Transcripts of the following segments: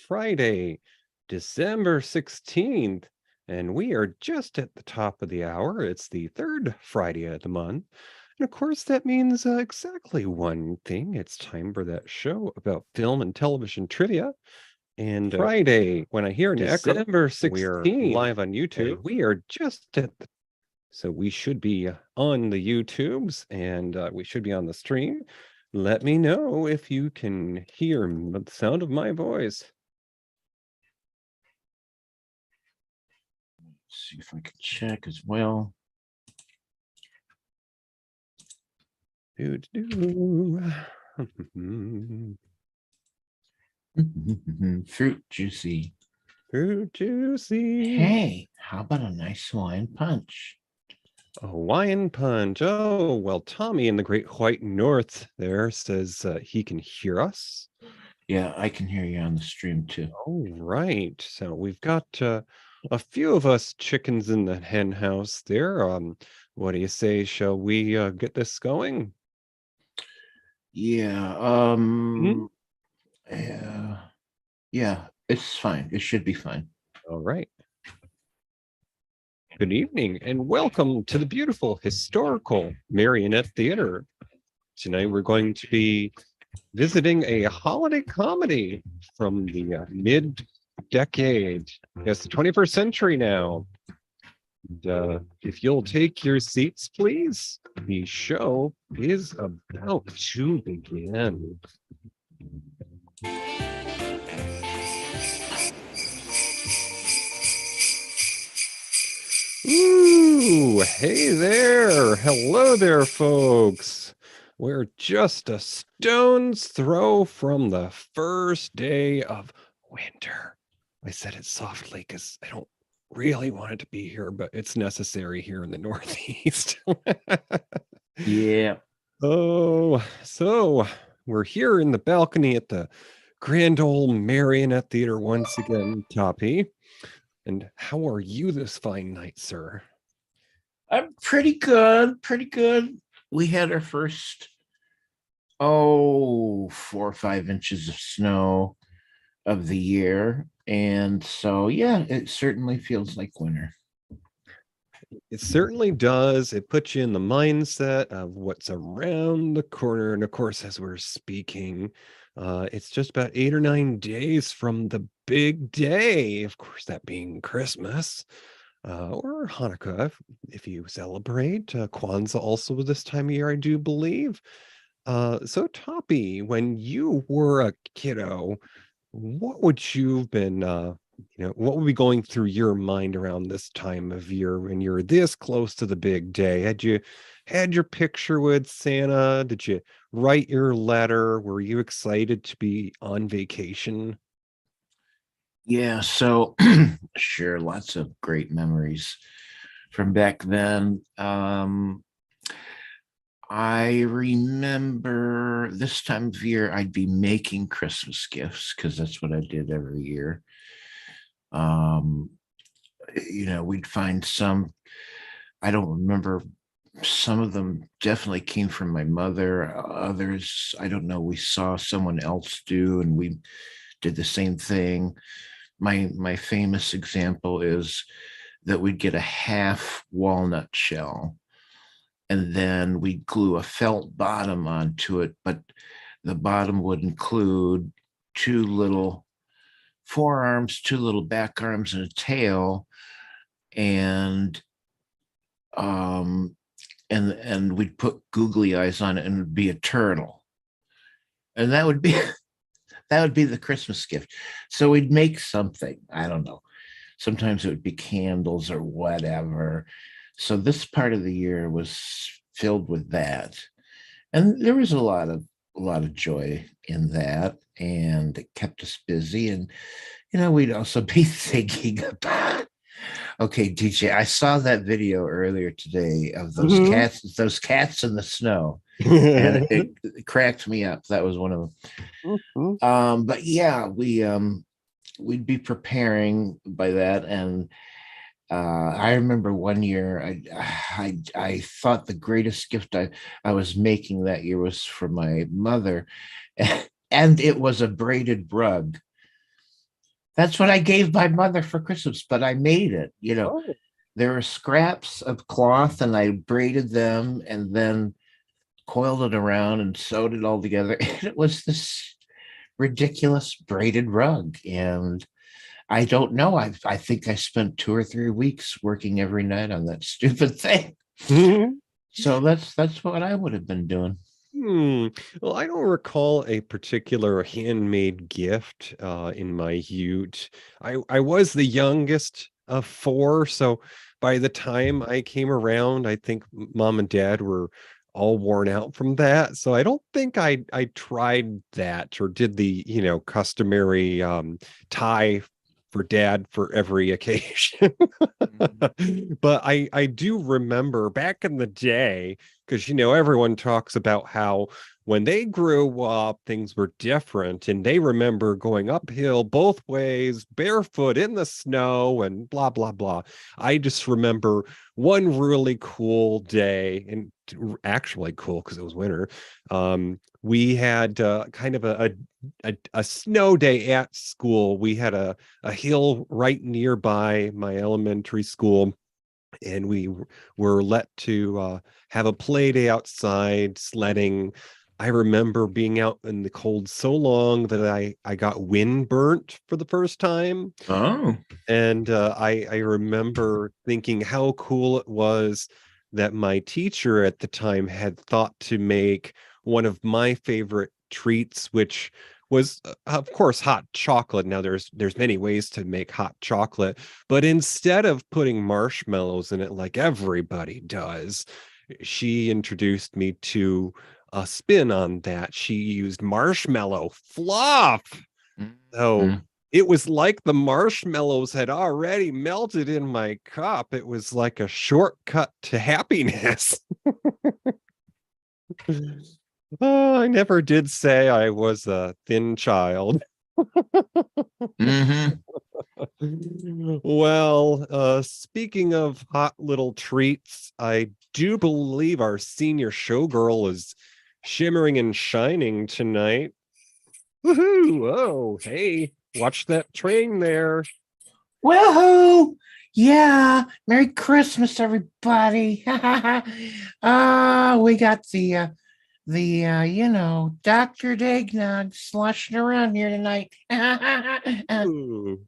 Friday, December 16th, and we are just at the top of the hour. It's the third Friday of the month. And of course, that means exactly one thing. It's time for that show about film and television trivia. And Friday, when I hear an echo, December we're 16th, live on YouTube. and We are just at the so we should be on the YouTubes and we should be on the stream. Let me know if you can hear the sound of my voice. Let's see if I can check as well. Fruit juicy. Fruit juicy. Hey, how about a nice Hawaiian punch? A Hawaiian punch. Oh, well, Tommy in the Great White North there says he can hear us. Yeah, I can hear you on the stream too. All right. So we've got a few of us chickens in the hen house there. What do you say? Shall we get this going? Yeah. Hmm? Yeah, it's fine. It should be fine. All right. Good evening and welcome to the beautiful historical Marionette Theater. Tonight we're going to be visiting a holiday comedy from the mid-decade. Yes, the 21st century now. And, if you'll take your seats, please, the show is about to begin. Ooh, hey there. Hello there, folks. We're just a stone's throw from the first day of winter. I said it softly because I don't really want it to be here, but it's necessary here in the Northeast. Yeah. Oh, so we're here in the balcony at the Grand Ole Marionette Theater once again, Toppy. And how are you this fine night, sir? I'm pretty good. Pretty good. We had our first 4 or 5 inches of snow of the year. And so yeah, it certainly feels like winter. It certainly does. It puts you in the mindset of what's around the corner. And of course, as we're speaking, it's just about 8 or 9 days from the big day. Of course, that being Christmas or Hanukkah, if you celebrate. Kwanzaa also this time of year, I do believe. So, Toppy, when you were a kiddo, what would you've been what would be going through your mind around this time of year when you're this close to the big day? Had you had your picture with Santa? Did you write your letter? Were you excited to be on vacation? Yeah, so sure, lots of great memories from back then. I remember this time of year I'd be making Christmas gifts because that's what I did every year. Um, we'd find some, I don't remember, some of them definitely came from my mother. Others, I don't know, we saw someone else do, and we did the same thing. My famous example is that we'd get a half walnut shell and then we'd glue a felt bottom onto it, but the bottom would include 2 little forearms, 2 little back arms, and a tail, and we'd put googly eyes on it, and it would be a turtle, and that would be the Christmas gift. So we'd make something. I don't know. Sometimes it would be candles or whatever. So this part of the year was filled with that, and there was a lot of joy in that, and it kept us busy. And we'd also be thinking about, okay, DJ, I saw that video earlier today of those cats in the snow, and it cracked me up. That was one of them. But yeah, we'd be preparing by that. And I remember one year I thought the greatest gift I was making that year was for my mother, and it was a braided rug. That's what I gave my mother for Christmas, but I made it. Oh, There were scraps of cloth and I braided them and then coiled it around and sewed it all together. And it was this ridiculous braided rug. And I don't know. I think I spent 2 or 3 weeks working every night on that stupid thing. So that's what I would have been doing. Hmm. Well, I don't recall a particular handmade gift in my youth. I was the youngest of four, so by the time I came around, I think mom and dad were all worn out from that. So I don't think I tried that or did the, customary tie for dad for every occasion. But I do remember back in the day, because everyone talks about how when they grew up things were different, and they remember going uphill both ways barefoot in the snow and blah blah blah. I just remember one really cool day, and actually cool because it was winter. We had kind of a snow day at school. We had a hill right nearby my elementary school, and we were let to have a play day outside sledding. I remember being out in the cold so long that I got wind burnt for the first time. Oh. And I remember thinking how cool it was that my teacher at the time had thought to make one of my favorite treats, which was, of course, hot chocolate. Now there's many ways to make hot chocolate, but instead of putting marshmallows in it like everybody does, she introduced me to a spin on that. She used marshmallow fluff. So Mhm. it was like the marshmallows had already melted in my cup. It was like a shortcut to happiness. Oh, I never did say I was a thin child. Mhm. Well, speaking of hot little treats, I do believe our senior showgirl is shimmering and shining tonight. Woohoo! Oh, hey, watch that train there. Woohoo! Yeah, Merry Christmas, everybody. We got Dr. Eggnog sloshing around here tonight. Ooh.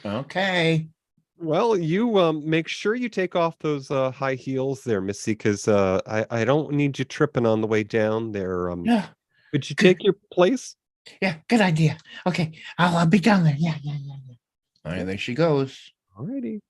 Okay. Well, you make sure you take off those high heels there, Missy, because I don't need you tripping on the way down there. Yeah, Could you good. take your place? Yeah, good idea. Okay, I'll be down there. Yeah, yeah, yeah, yeah. All right, there she goes. Alrighty.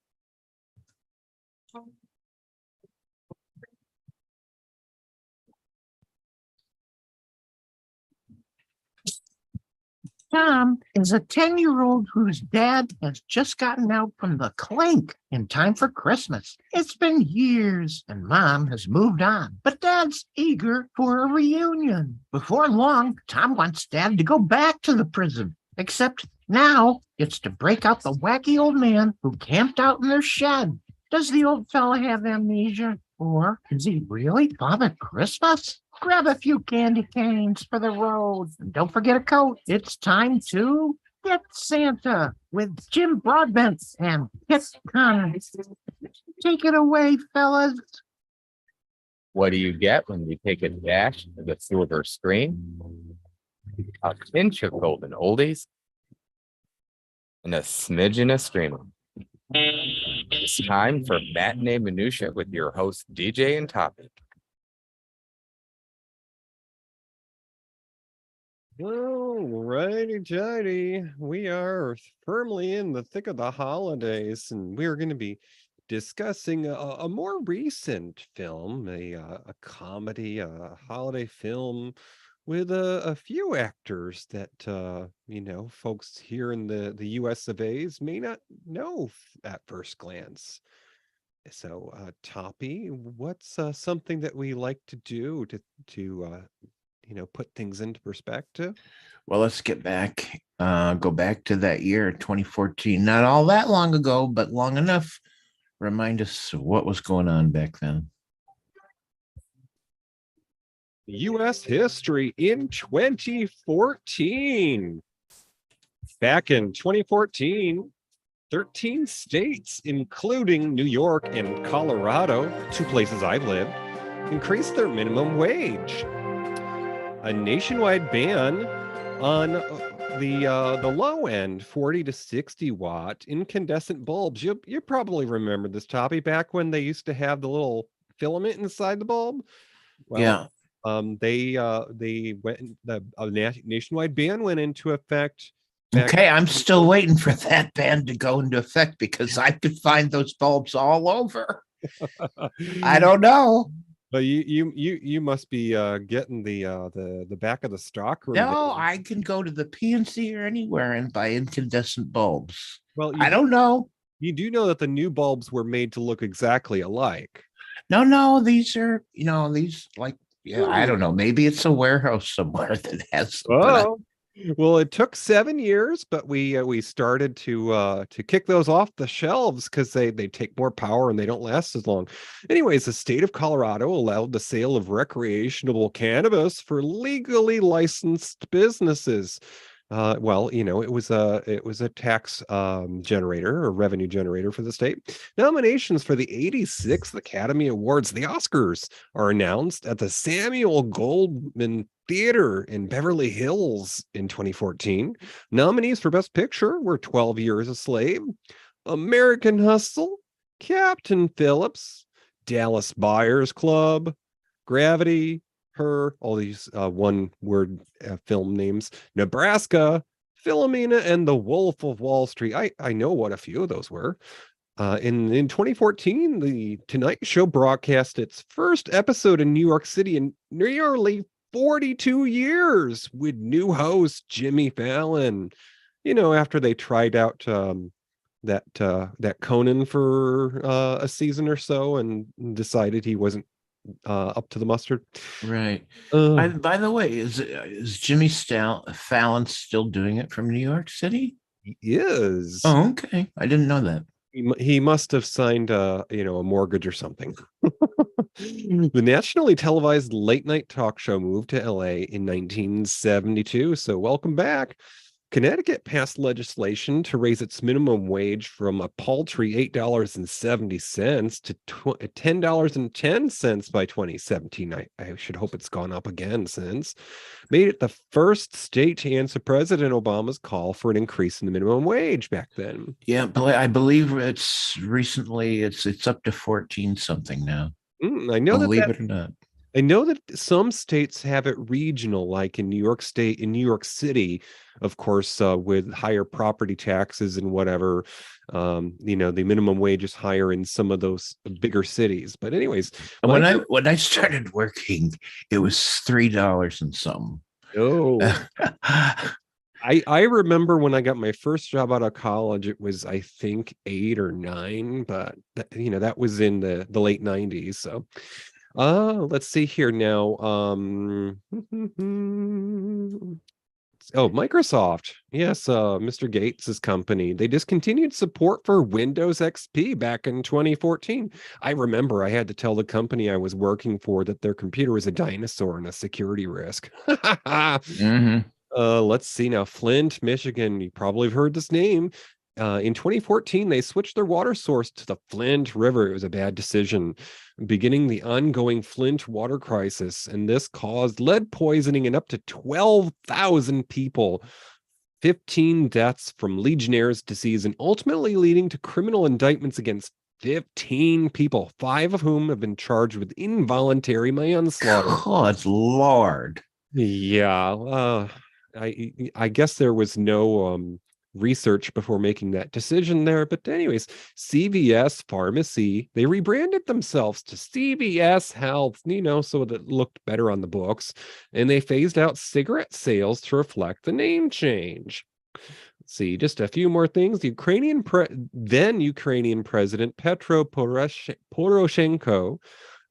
Tom is a 10-year-old whose dad has just gotten out from the clink in time for Christmas. It's been years and mom has moved on, but dad's eager for a reunion. Before long, Tom wants dad to go back to the prison, except now it's to break out the wacky old man who camped out in their shed. Does the old fella have amnesia? Or is he really Father Christmas? Grab a few candy canes for the road. And don't forget a coat. It's time to get Santa with Jim Broadbent and Kit Connors. Take it away, fellas. What do you get when you take a dash of the silver screen? A pinch of golden oldies and a smidgen of screaming. It's time for Matinee Minutia with your host, DJ and Toppy. Alrighty, tighty. We are firmly in the thick of the holidays, and we're going to be discussing a more recent film, a comedy, a holiday film with a few actors that folks here in the U.S. of A's may not know at first glance. So, Toppy, what's something that we like to do to put things into perspective? Well, let's go back to that year, 2014. Not all that long ago, but long enough. Remind us what was going on back then. U.S. history in 2014. Back in 2014, 13 states, including New York and Colorado, two places I've lived, increased their minimum wage. A nationwide ban on the low end 40 to 60 watt incandescent bulbs. You probably remember this, Toppy, back when they used to have the little filament inside the bulb. Well, Yeah. they went nationwide ban went into effect. Okay, I'm still waiting for that ban to go into effect because I could find those bulbs all over. I don't know. But you must be getting the back of the stock room. No, I can go to the PNC or anywhere and buy incandescent bulbs. Well, I don't know. You do know that the new bulbs were made to look exactly alike. No, these are, these like, yeah, I don't know. Maybe it's a warehouse somewhere that has them. Oh, well, it took 7 years, but we started to kick those off the shelves because they take more power and they don't last as long. Anyways, the state of Colorado allowed the sale of recreational cannabis for legally licensed businesses. Well, it was a tax generator or revenue generator for the state. Nominations for the 86th Academy Awards, the Oscars, are announced at the Samuel Goldwyn Theater in Beverly Hills in 2014. Nominees for Best Picture were 12 Years a Slave, American Hustle, Captain Phillips, Dallas Buyers Club, Gravity, Her, all these one-word film names, Nebraska, Philomena, and The Wolf of Wall Street. I know what a few of those were. In 2014, the Tonight Show broadcast its first episode in New York City in nearly 42 years with new host Jimmy Fallon. After they tried out that Conan for a season or so and decided he wasn't up to the mustard. Right. By the way, is Jimmy Fallon still doing it from New York City? He is. Oh, okay. I didn't know that. He must have signed a mortgage or something. The nationally televised late night talk show moved to LA in 1972. So welcome back. Connecticut passed legislation to raise its minimum wage from a paltry $8.70 to $10.10 by 2017. I should hope it's gone up again since. Made it the first state to answer President Obama's call for an increase in the minimum wage back then. Yeah, but I believe it's up to 14 something now. I know believe it or not. I know that some states have it regional, like in New York State, in New York City, of course, with higher property taxes and whatever. The minimum wage is higher in some of those bigger cities. But anyways, when I started working, it was $3 and some. Oh, I remember when I got my first job out of college, it was, I think, 8 or 9, but that was in the late 90s. So let's see here now. Microsoft. Yes, Mr. Gates's company. They discontinued support for Windows XP back in 2014. I remember I had to tell the company I was working for that their computer was a dinosaur and a security risk. Mm-hmm. Let's see now. Flint, Michigan. You probably have heard this name. In 2014, they switched their water source to the Flint River. It was a bad decision, beginning the ongoing Flint water crisis. And this caused lead poisoning in up to 12,000 people, 15 deaths from Legionnaire's disease, and ultimately leading to criminal indictments against 15 people, 5 of whom have been charged with involuntary manslaughter. Good Lord. Yeah. I guess there was no research before making that decision there. But anyways, CVS Pharmacy, they rebranded themselves to CVS Health, so that it looked better on the books. And they phased out cigarette sales to reflect the name change. Let's see, just a few more things. Then Ukrainian President Petro Poroshenko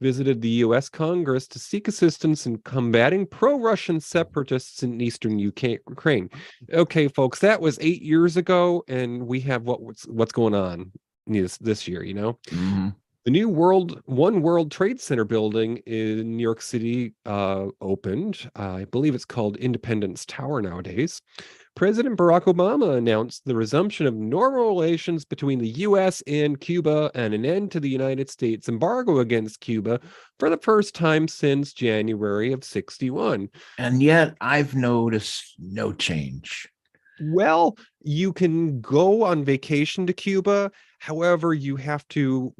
visited the U.S. Congress to seek assistance in combating pro-Russian separatists in eastern Ukraine. Okay, folks, that was 8 years ago, and we have what's going on this year. Mm-hmm. The new One World Trade Center building in New York City opened. I believe it's called Independence Tower nowadays. President Barack Obama announced the resumption of normal relations between the U.S. and Cuba and an end to the United States embargo against Cuba for the first time since January of 61. And yet I've noticed no change. Well, you can go on vacation to Cuba. However, you have to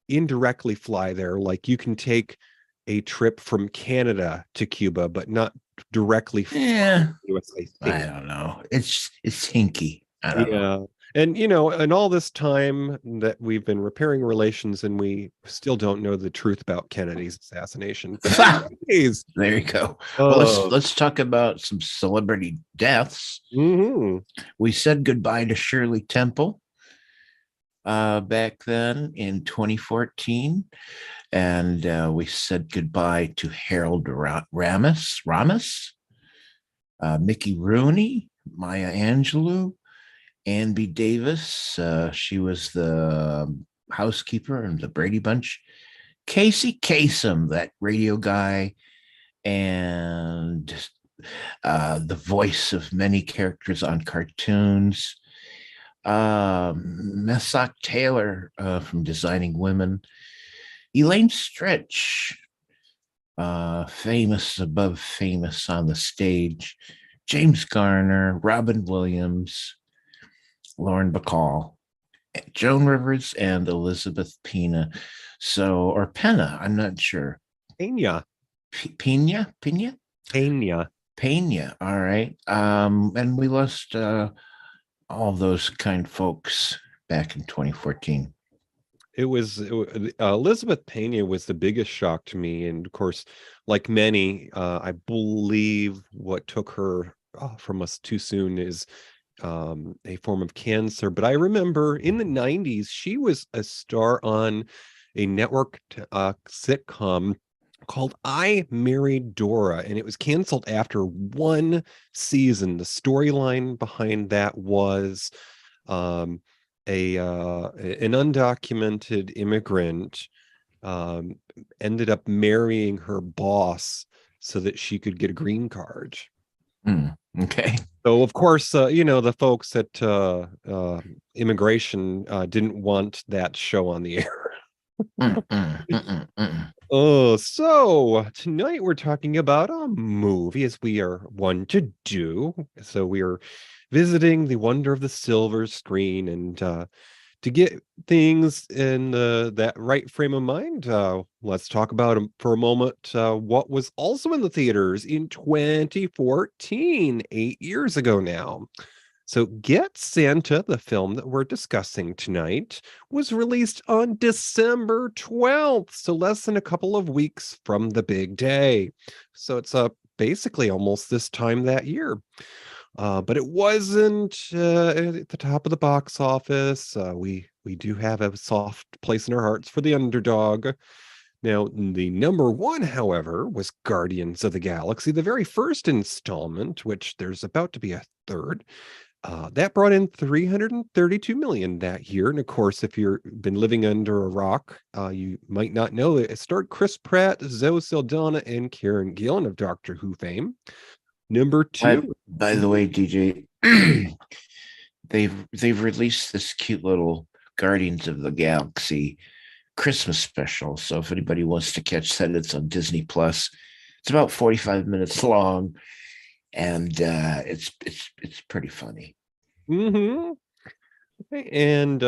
indirectly fly there. Like you can take a trip from Canada to Cuba, but not directly from Yeah, the US, I I think. don't know. It's hinky. I don't know. Yeah. And in all this time that we've been repairing relations and we still don't know the truth about Kennedy's assassination. But anyways, There you go. Well, uh, let's talk about some celebrity deaths. mhm. We said goodbye to Shirley Temple back then in 2014, and we said goodbye to Harold Ramis, Mickey Rooney, Maya Angelou, Ann B. Davis. She was the housekeeper in the Brady Bunch. Casey Kasem, that radio guy, and the voice of many characters on cartoons. Messac Taylor from Designing Women. Elaine Stritch, famous above famous on the stage. James Garner, Robin Williams, Lauren Bacall, Joan Rivers, and Elizabeth Pena. So, or Pena, I'm not sure. Pena. Pena? Pena. Pena, all right. And we lost all those kind folks back in 2014. Elizabeth Pena was the biggest shock to me. And of course, like many, I believe what took her from us too soon is a form of cancer. But I remember in the 90s, she was a star on a network sitcom called I Married Dora, and it was canceled after one season. The storyline behind that was um, an undocumented immigrant um, ended up marrying her boss so that she could get a green card. Okay. So of course, the folks at immigration didn't want that show on the air. Oh, so tonight we're talking about a movie as we are one to do. So we are visiting the wonder of the silver screen, and to get things in that right frame of mind, let's talk about for a moment what was also in the theaters in 2014, 8 years ago now. So, Get Santa, the film that we're discussing tonight, was released on December 12th, so less than a couple of weeks from the big day. So it's basically almost this time that year. But it wasn't at the top of the box office. We do have a soft place in our hearts for the underdog. Now, the number one, however, was Guardians of the Galaxy, the very first installment, which there's about to be a third. That brought in 332 million that year. And of course, if you've been living under a rock, you might not know it starred Chris Pratt, Zoe Saldana, and Karen Gillan of Doctor Who fame. Number two. By the way, DJ, they've released this cute little Guardians of the Galaxy Christmas special. So if anybody wants to catch that, it's on Disney Plus. It's about 45 minutes long, and it's pretty funny. Mm-hmm. Okay, and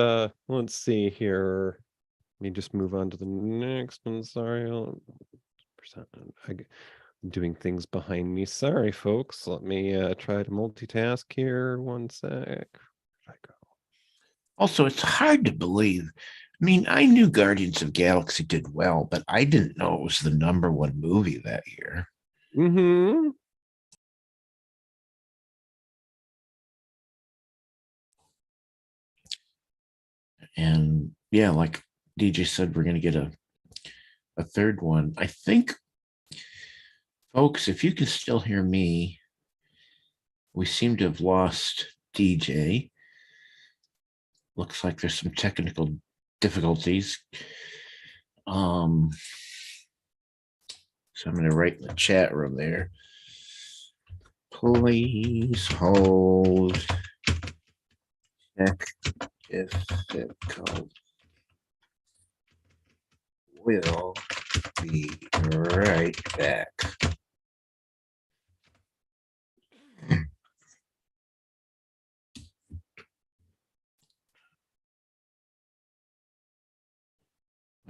let's see here. Let me just move on to the next one. Sorry, I'm doing things behind me. Sorry, folks. Let me try to multitask here. One sec. Where'd I go? Also, it's hard to believe. I mean, I knew Guardians of Galaxy did well, but I didn't know it was the number one movie that year. Mm-hmm. And yeah, like DJ said, we're going to get a third one. I think, folks, if you can still hear me, we seem to have lost DJ. Looks like there's some technical difficulties. So I'm going to write in the chat room there. Please hold. Check if it comes. We'll be right back.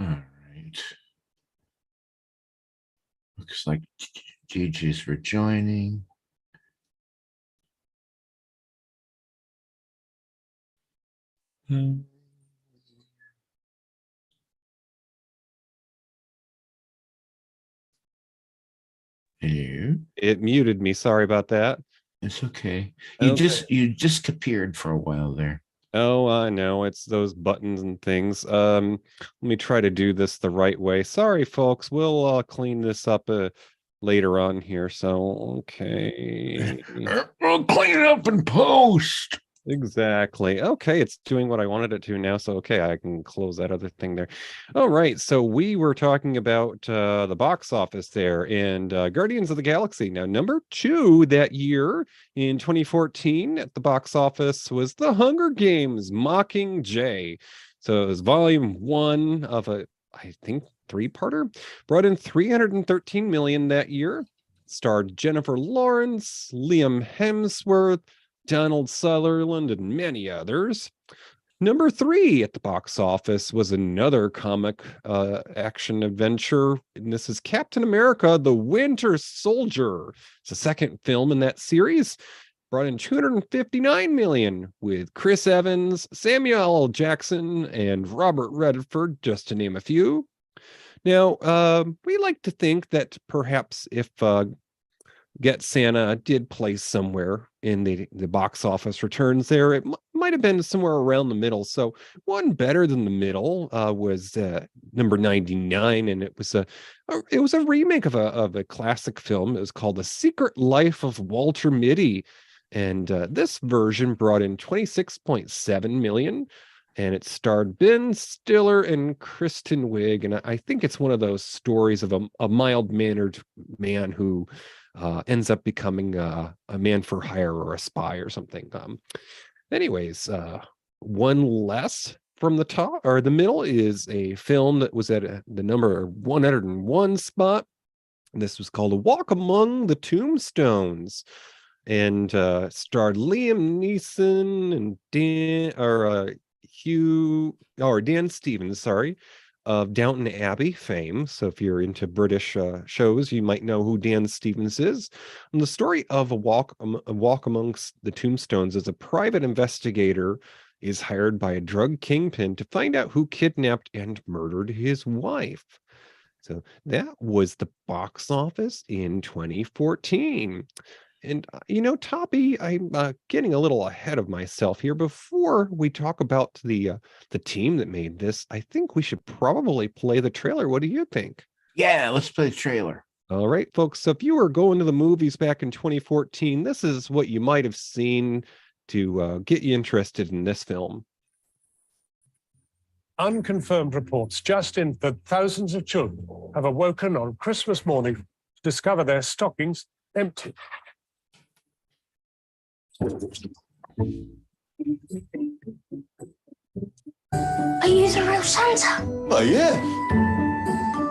All right. Looks like Gigi's rejoining. Hello. It muted me. Sorry about that. It's okay. You just appeared for a while there. Oh, I know. It's those buttons and things. Let me try to do this the right way. Sorry, folks. We'll clean this up later on here. So, okay. We'll clean it up in post. Exactly. Okay, it's doing what I wanted it to now. So, okay, I can close that other thing there. All right. So we were talking about the box office there and Guardians of the Galaxy. Now, number 2 that year in 2014 at the box office was The Hunger Games: Mockingjay. So it was volume 1 of a, I think, 3-parter. Brought in 313 million that year. Starred Jennifer Lawrence, Liam Hemsworth, Donald Sutherland, and many others. Number 3 at the box office was another comic action adventure, and this is Captain America: The Winter Soldier. It's the second film in that series. Brought in 259 million with Chris Evans, Samuel L. Jackson, and Robert Redford, just to name a few. Now, we like to think that perhaps if Get Santa did place somewhere in the box office returns there, it might have been somewhere around the middle. So one better than the middle was number 99, and it was a remake of a classic film. It was called The Secret Life of Walter Mitty, and this version brought in 26.7 million. And it starred Ben Stiller and Kristen Wiig. And I think it's one of those stories of a mild-mannered man who ends up becoming a man for hire or a spy or something. Anyways, one less from the top or the middle is a film that was at the number 101 spot. And this was called A Walk Among the Tombstones, and starred Liam Neeson and Dan Stevens, of Downton Abbey fame. So if you're into British shows, you might know who Dan Stevens is. And the story of a walk amongst the tombstones is a private investigator is hired by a drug kingpin to find out who kidnapped and murdered his wife. So that was the box office in 2014. And, Toppy, I'm getting a little ahead of myself here. Before we talk about the team that made this, I think we should probably play the trailer. What do you think? Yeah, let's play the trailer. All right, folks. So if you were going to the movies back in 2014, this is what you might have seen to get you interested in this film. Unconfirmed reports just in that thousands of children have awoken on Christmas morning to discover their stockings empty. Are you the real Santa? Oh, yeah.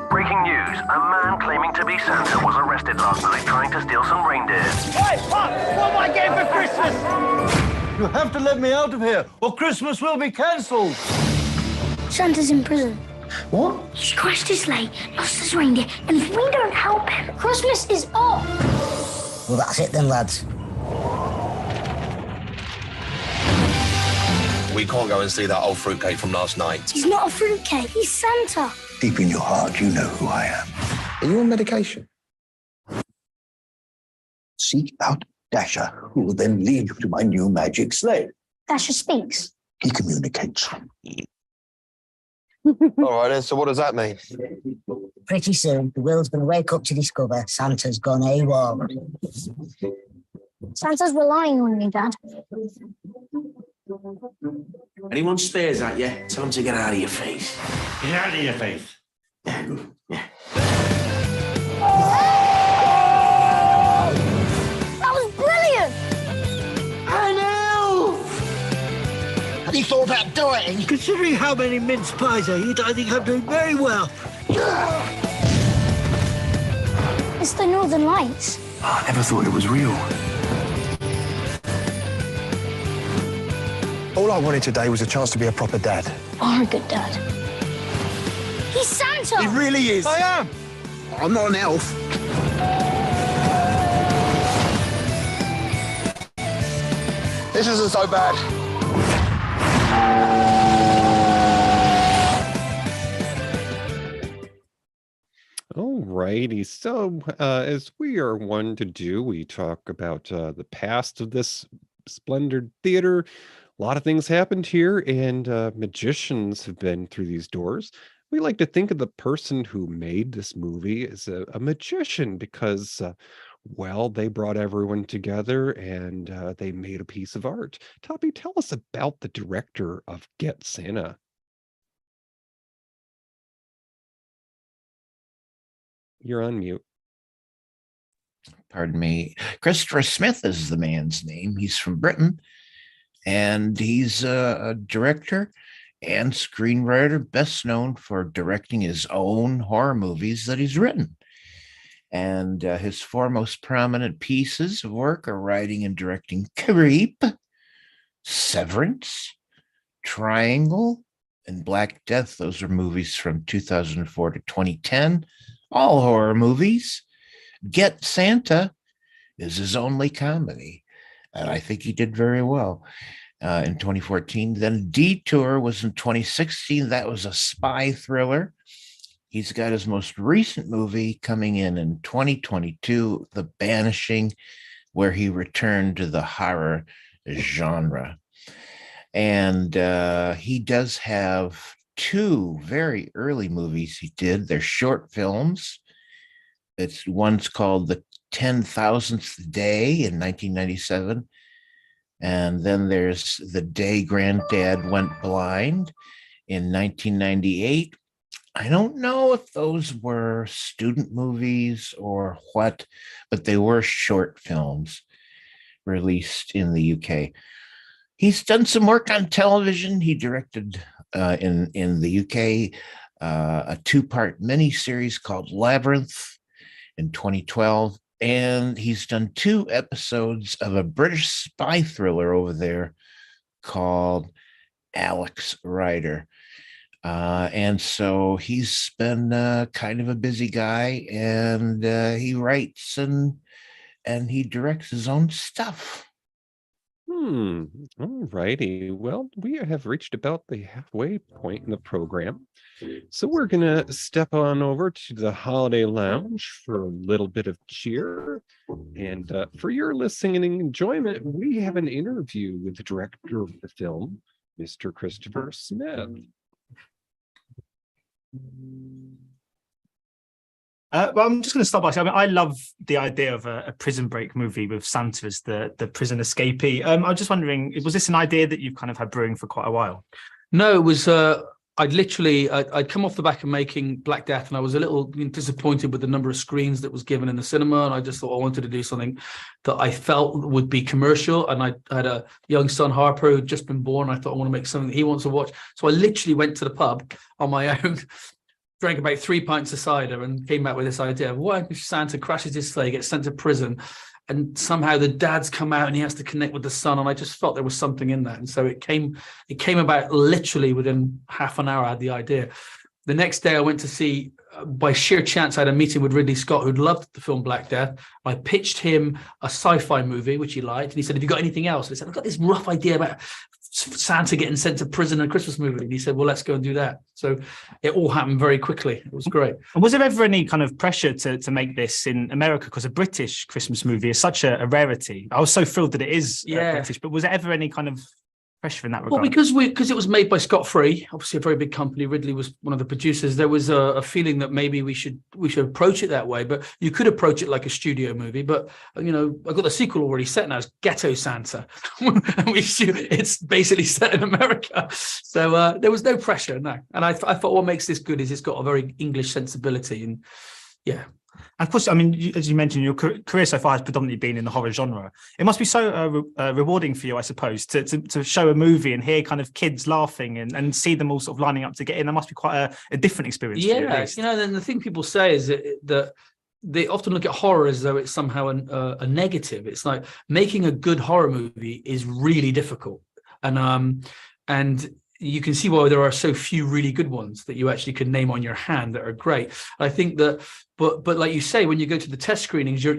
Breaking news. A man claiming to be Santa was arrested last night trying to steal some reindeer. Hey, Pop! What am I getting for Christmas? You have to let me out of here, or Christmas will be cancelled. Santa's in prison. What? He's crashed his sleigh, lost his reindeer, and if we don't help him, Christmas is up. Well, that's it then, lads. We can't go and see that old fruitcake from last night. He's not a fruitcake, he's Santa. Deep in your heart, you know who I am. Are you on medication? Seek out Dasher, who will then lead you to my new magic sleigh. Dasher speaks. He communicates. All right, then, so what does that mean? Pretty soon, the world's going to wake up to discover Santa's gone AWOL. Santa's relying on you, Dad. Anyone stares at you, tell them to get out of your face. Get out of your face. Yeah, good. Yeah. That was thought about doing? Considering how many mince pies I eat, I think I'm doing very well. It's the Northern Lights. I never thought it was real. All I wanted today was a chance to be a proper dad. Are a good dad. He's Santa! He really is. I am. I'm not an elf. This isn't so bad. Alrighty, so as we are one to do, we talk about the past of this splendid theater. A lot of things happened here, and magicians have been through these doors. We like to think of the person who made this movie as a magician because, well, they brought everyone together and they made a piece of art. Toppy, tell us about the director of Get Santa. You're on mute. Pardon me. Christopher Smith is the man's name. He's from Britain, and he's a director and screenwriter, best known for directing his own horror movies that he's written. And his four most prominent pieces of work are writing and directing Creep, Severance, Triangle, and Black Death. Those are movies from 2004 to 2010, all horror movies. Get Santa is his only comedy, and I think he did very well in 2014. Then Detour was in 2016. That was a spy thriller. He's got his most recent movie coming in 2022, The Banishing, where he returned to the horror genre. And he does have two very early movies he did. They're short films. One's called The 10,000th Day in 1997. And then there's The Day Granddad Went Blind in 1998. I don't know if those were student movies or what, but they were short films released in the UK. He's done some work on television. He directed in the UK a two-part miniseries called Labyrinth in 2012, and he's done 2 episodes of a British spy thriller over there called Alex Rider. And so he's been kind of a busy guy, and he writes and he directs his own stuff. All righty. Well, we have reached about the halfway point in the program. So we're going to step on over to the Holiday Lounge for a little bit of cheer. And for your listening and enjoyment, we have an interview with the director of the film, Mr. Christopher Smith. Well, I'm just going to start by saying, I love the idea of a prison break movie with Santa as the prison escapee. I was just wondering, was this an idea that you've kind of had brewing for quite a while? No, it was. I'd come off the back of making Black Death, and I was a little disappointed with the number of screens that was given in the cinema, and I just thought I wanted to do something that I felt would be commercial. And I had a young son, Harper, who'd just been born. I thought I want to make something that he wants to watch. So I literally went to the pub on my own, drank about 3 pints of cider, and came out with this idea of what if Santa crashes his sleigh, gets sent to prison, and somehow the dad's come out and he has to connect with the son. And I just felt there was something in that. And so it came about literally within half an hour. I had the idea. The next day I went to see, by sheer chance, I had a meeting with Ridley Scott, who'd loved the film Black Death. I pitched him a sci-fi movie, which he liked. And he said, have you got anything else? And I said, I've got this rough idea about Santa getting sent to prison in a Christmas movie. And he said, well, let's go and do that. So it all happened very quickly. It was great. And was there ever any kind of pressure to make this in America? Because a British Christmas movie is such a rarity. I was so thrilled that it is British, but was there ever any kind of pressure in that regard? Well, because it was made by Scott Free, obviously a very big company. Ridley was one of the producers. There was a feeling that maybe we should approach it that way. But you could approach it like a studio movie. But I got the sequel already set now. It's Ghetto Santa, and it's basically set in America. So there was no pressure, no. And I thought what makes this good is it's got a very English sensibility, and yeah. And of course, I mean, as you mentioned, your career so far has predominantly been in the horror genre. It must be so rewarding for you, I suppose, to show a movie and hear kind of kids laughing and see them all sort of lining up to get in. That must be quite a different experience for you, at least. Then the thing people say is that they often look at horror as though it's somehow a negative. It's like making a good horror movie is really difficult. And you can see why there are so few really good ones that you actually can name on your hand that are great. I think that, but like you say, when you go to the test screenings, you're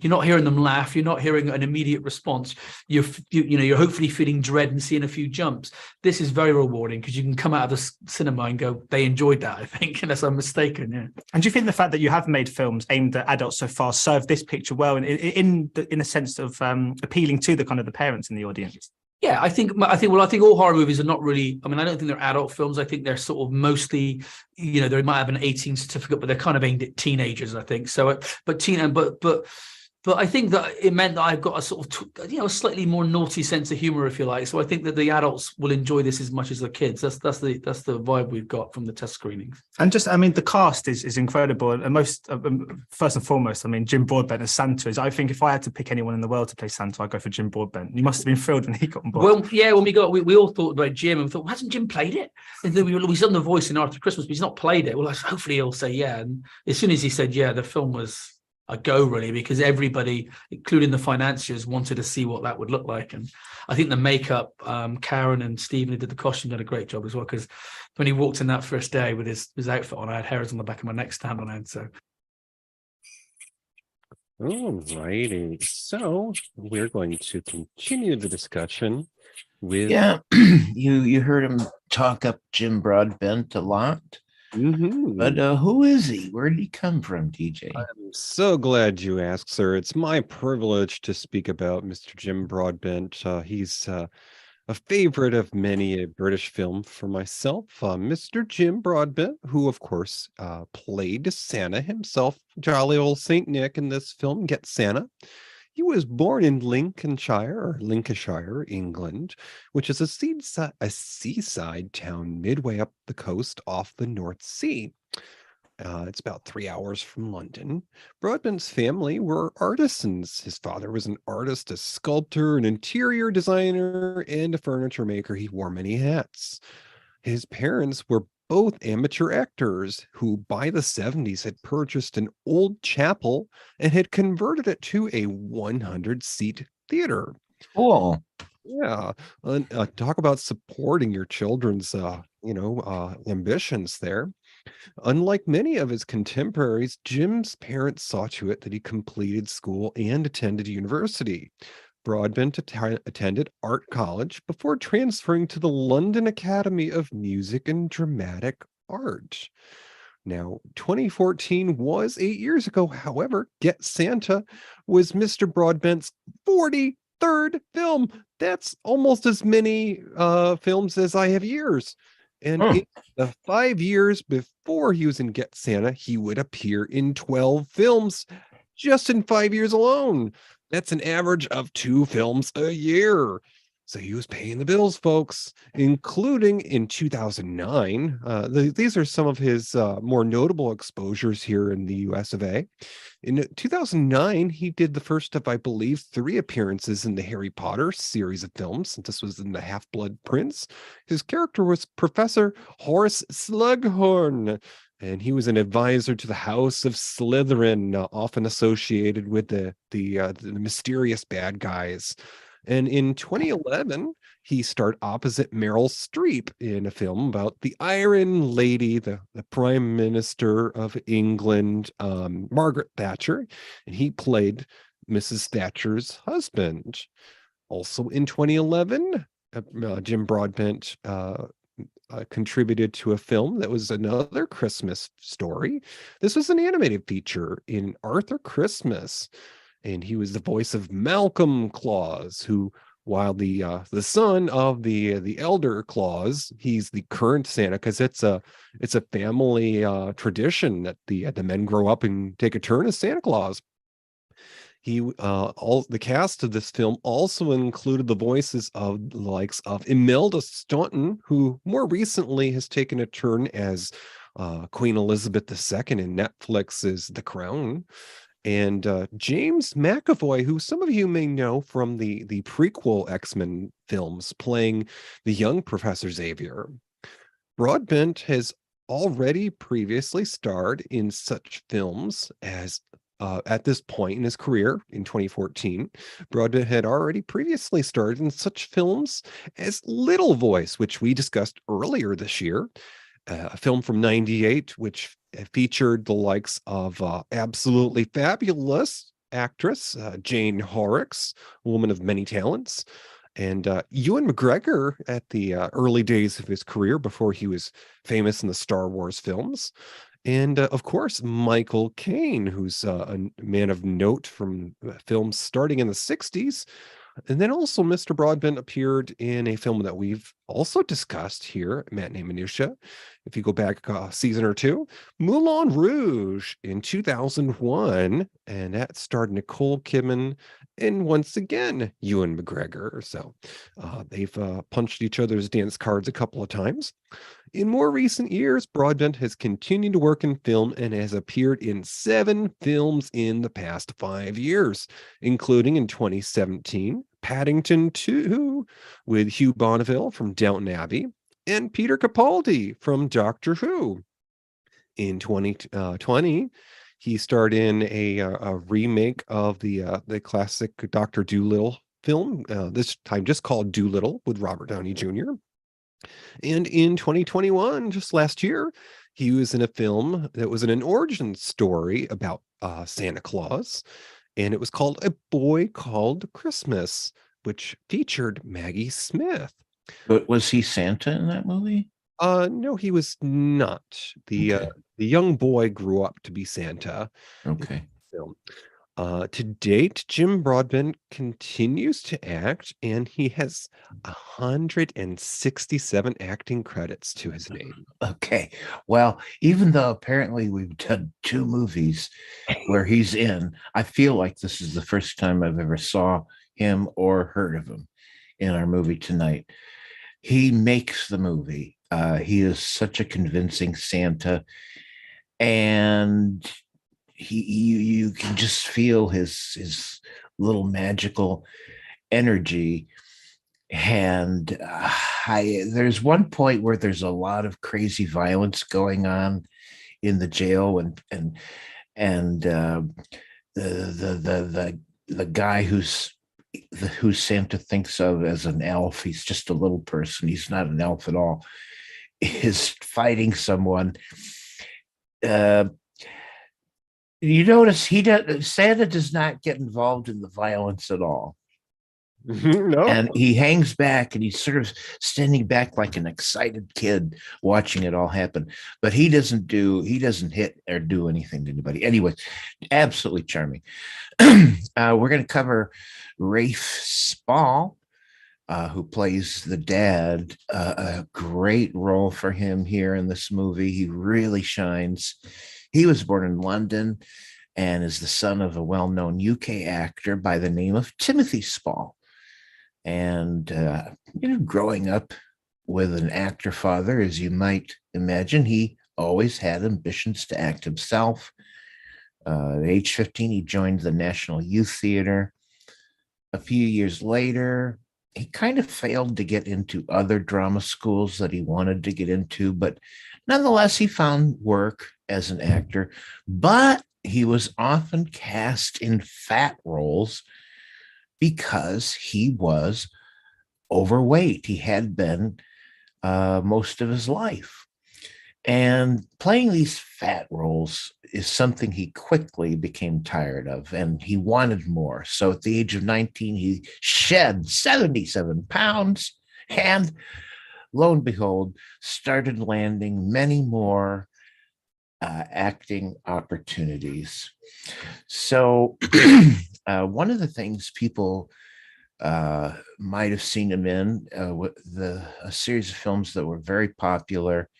not hearing them laugh. You're not hearing an immediate response. You're hopefully feeling dread and seeing a few jumps. This is very rewarding because you can come out of the cinema and go, they enjoyed that, I think, unless I'm mistaken. Yeah. And do you think the fact that you have made films aimed at adults so far served this picture well in a sense of appealing to the kind of the parents in the audience? Yeah, I think all horror movies are not really. I mean, I don't think they're adult films. I think they're sort of mostly, they might have an 18 certificate, but they're kind of aimed at teenagers, I think. So, but I think that it meant that I've got a sort of, a slightly more naughty sense of humor, if you like. So I think that the adults will enjoy this as much as the kids. That's the vibe we've got from the test screenings. And just, I mean, the cast is incredible. And first and foremost, I mean, Jim Broadbent as Santa is. I think if I had to pick anyone in the world to play Santa, I'd go for Jim Broadbent. You must have been thrilled when he got on board. Well, yeah, when we all thought about Jim and we thought, well, hasn't Jim played it? And then he's done the voice in After Christmas, but he's not played it. Well, hopefully he'll say yeah. And as soon as he said yeah, the film was a go, really, because everybody, including the financiers, wanted to see what that would look like. And I think the makeup, Karen and Stephen, who did the costume, did a great job as well, because when he walked in that first day with his outfit on, I had hairs on the back of my neck stand on end. So all righty, so we're going to continue the discussion with you heard him talk up Jim Broadbent a lot. But who is he? Where did he come from, DJ? I'm so glad you asked, sir. It's my privilege to speak about Mr. Jim Broadbent. He's a favorite of many a British film for myself. Mr. Jim Broadbent, who of course played Santa himself, jolly old Saint Nick in this film, Get Santa. He was born in Lincolnshire, England, which is a seaside town midway up the coast off the North Sea. It's about 3 hours from London. Broadbent's family were artisans. His father was an artist, a sculptor, an interior designer, and a furniture maker. He wore many hats. His parents were both amateur actors who by the 70s had purchased an old chapel and had converted it to a 100-seat theater. Cool. Yeah. Talk about supporting your children's, ambitions there. Unlike many of his contemporaries, Jim's parents saw to it that he completed school and attended university. Broadbent attended art college before transferring to the London Academy of Music and Dramatic Art. Now, 2014 was 8 years ago. However, Get Santa was Mr. Broadbent's 43rd film. That's almost as many films as I have years. And in the 5 years before he was in Get Santa, he would appear in 12 films just in 5 years alone. That's an average of 2 films a year. So he was paying the bills, folks, including in 2009. These are some of his more notable exposures here in the US of A. In 2009, he did the first of, I believe, 3 appearances in the Harry Potter series of films. This was in The Half-Blood Prince. His character was Professor Horace Slughorn, and he was an advisor to the House of Slytherin, often associated with the mysterious bad guys. And in 2011, he starred opposite Meryl Streep in a film about the Iron Lady, the Prime Minister of England, Margaret Thatcher, and he played Mrs. Thatcher's husband. Also in 2011, Jim Broadbent contributed to a film that was another Christmas story. This was an animated feature in Arthur Christmas, and he was the voice of Malcolm Claus, who, while the son of the elder Claus, he's the current Santa, because it's a family tradition that the men grow up and take a turn as Santa Claus. The cast of this film also included the voices of the likes of Imelda Staunton, who more recently has taken a turn as Queen Elizabeth II in Netflix's The Crown. And James McAvoy, who some of you may know from the prequel X-Men films, playing the young Professor Xavier. Broadbent has already previously starred in such films as at this point in his career in 2014, Broadbent had already previously starred in such films as Little Voice, which we discussed earlier this year, a film from '98, which featured the likes of absolutely fabulous actress Jane Horrocks, a woman of many talents, and Ewan McGregor at the early days of his career before he was famous in the Star Wars films. And of course, Michael Caine, who's a man of note from films starting in the 60s. And then also Mr. Broadbent appeared in a film that we've also discussed here at Matinee Minutia. If you go back a season or two, Moulin Rouge in 2001, and that starred Nicole Kidman and once again Ewan McGregor. So they've punched each other's dance cards a couple of times. In more recent years, Broadbent has continued to work in film and has appeared in 7 films in the past 5 years, including in 2017, Paddington 2 with Hugh Bonneville from Downton Abbey and Peter Capaldi from Doctor Who. In 2020, he starred in a remake of the classic Dr. Dolittle film, this time just called Dolittle with Robert Downey Jr. And in 2021, just last year, he was in a film that was an origin story about Santa Claus, and it was called A Boy Called Christmas, which featured Maggie Smith. But was he Santa in that movie? No, he was not. The young boy grew up to be Santa. Okay. Film. To date, Jim Broadbent continues to act, and he has 167 acting credits to his name. Okay. Well, even though apparently we've done 2 movies where he's in, I feel like this is the first time I've ever saw him or heard of him in our movie tonight. He makes the movie. He is such a convincing Santa, and you can just feel his little magical energy. And there's one point where there's a lot of crazy violence going on in the jail, and the guy who Santa thinks of as an elf, he's just a little person, he's not an elf at all, is fighting someone. You notice Santa does not get involved in the violence at all. No. And he hangs back, and he's sort of standing back like an excited kid watching it all happen. But he doesn't hit or do anything to anybody. Anyway, absolutely charming. We're going to cover Rafe Spall, who plays the dad. A great role for him here in this movie. He really shines. He was born in London and is the son of a well-known UK actor by the name of Timothy Spall. And growing up with an actor father, as you might imagine, he always had ambitions to act himself. At age 15, he joined the National Youth Theater. A few years later, he kind of failed to get into other drama schools that he wanted to get into, but nonetheless, he found work as an actor. But he was often cast in fat roles because he was overweight. He had been most of his life. And playing these fat roles is something he quickly became tired of, and he wanted more. So at the age of 19, he shed 77 pounds and, lo and behold, started landing many more acting opportunities. So one of the things people might have seen him in, a series of films that were very popular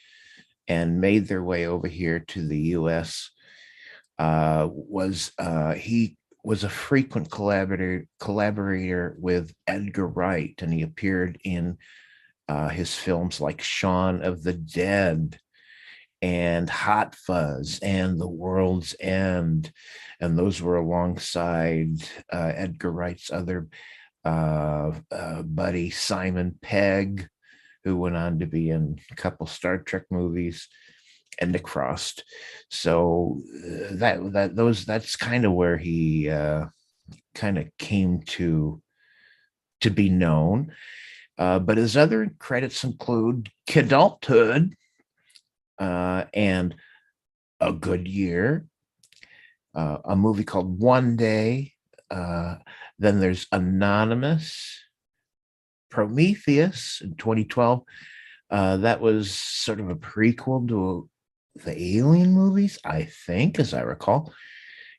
and made their way over here to the U.S., he was a frequent collaborator with Edgar Wright, and he appeared in his films like Shaun of the Dead and Hot Fuzz and The World's End. And those were alongside Edgar Wright's other buddy, Simon Pegg, who went on to be in a couple Star Trek movies, and Nick Frost. So that's kind of where he kind of came to be known. But his other credits include Kidulthood and A Good Year, a movie called One Day. Then there's Anonymous, Prometheus in 2012. That was sort of a prequel to the Alien movies, I think, as I recall.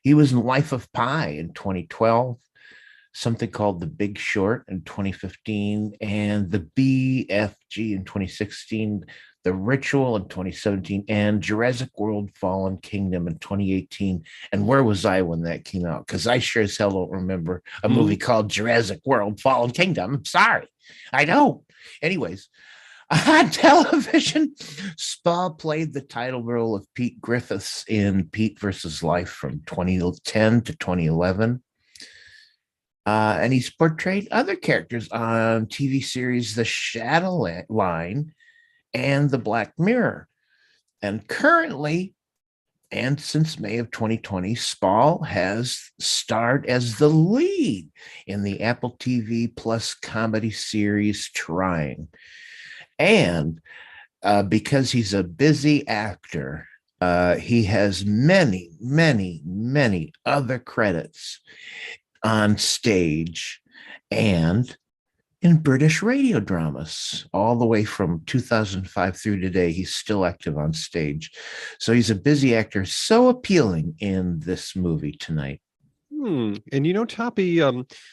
He was in Life of Pi in 2012, something called The Big Short in 2015, and The BFG in 2016, The Ritual in 2017, and Jurassic World Fallen Kingdom in 2018. And where was I when that came out? Because I sure as hell don't remember a movie called Jurassic World Fallen Kingdom. I'm sorry. I don't. Anyways, on television, Spall played the title role of Pete Griffiths in Pete versus Life from 2010 to 2011. And he's portrayed other characters on TV series The Shadow Line and The Black Mirror. And currently, and since May of 2020, Spall has starred as the lead in the Apple TV Plus comedy series Trying. And because he's a busy actor, he has many, many, many other credits on stage and in British radio dramas, all the way from 2005 through today. He's still active on stage. So he's a busy actor, so appealing in this movie tonight. And Toppy,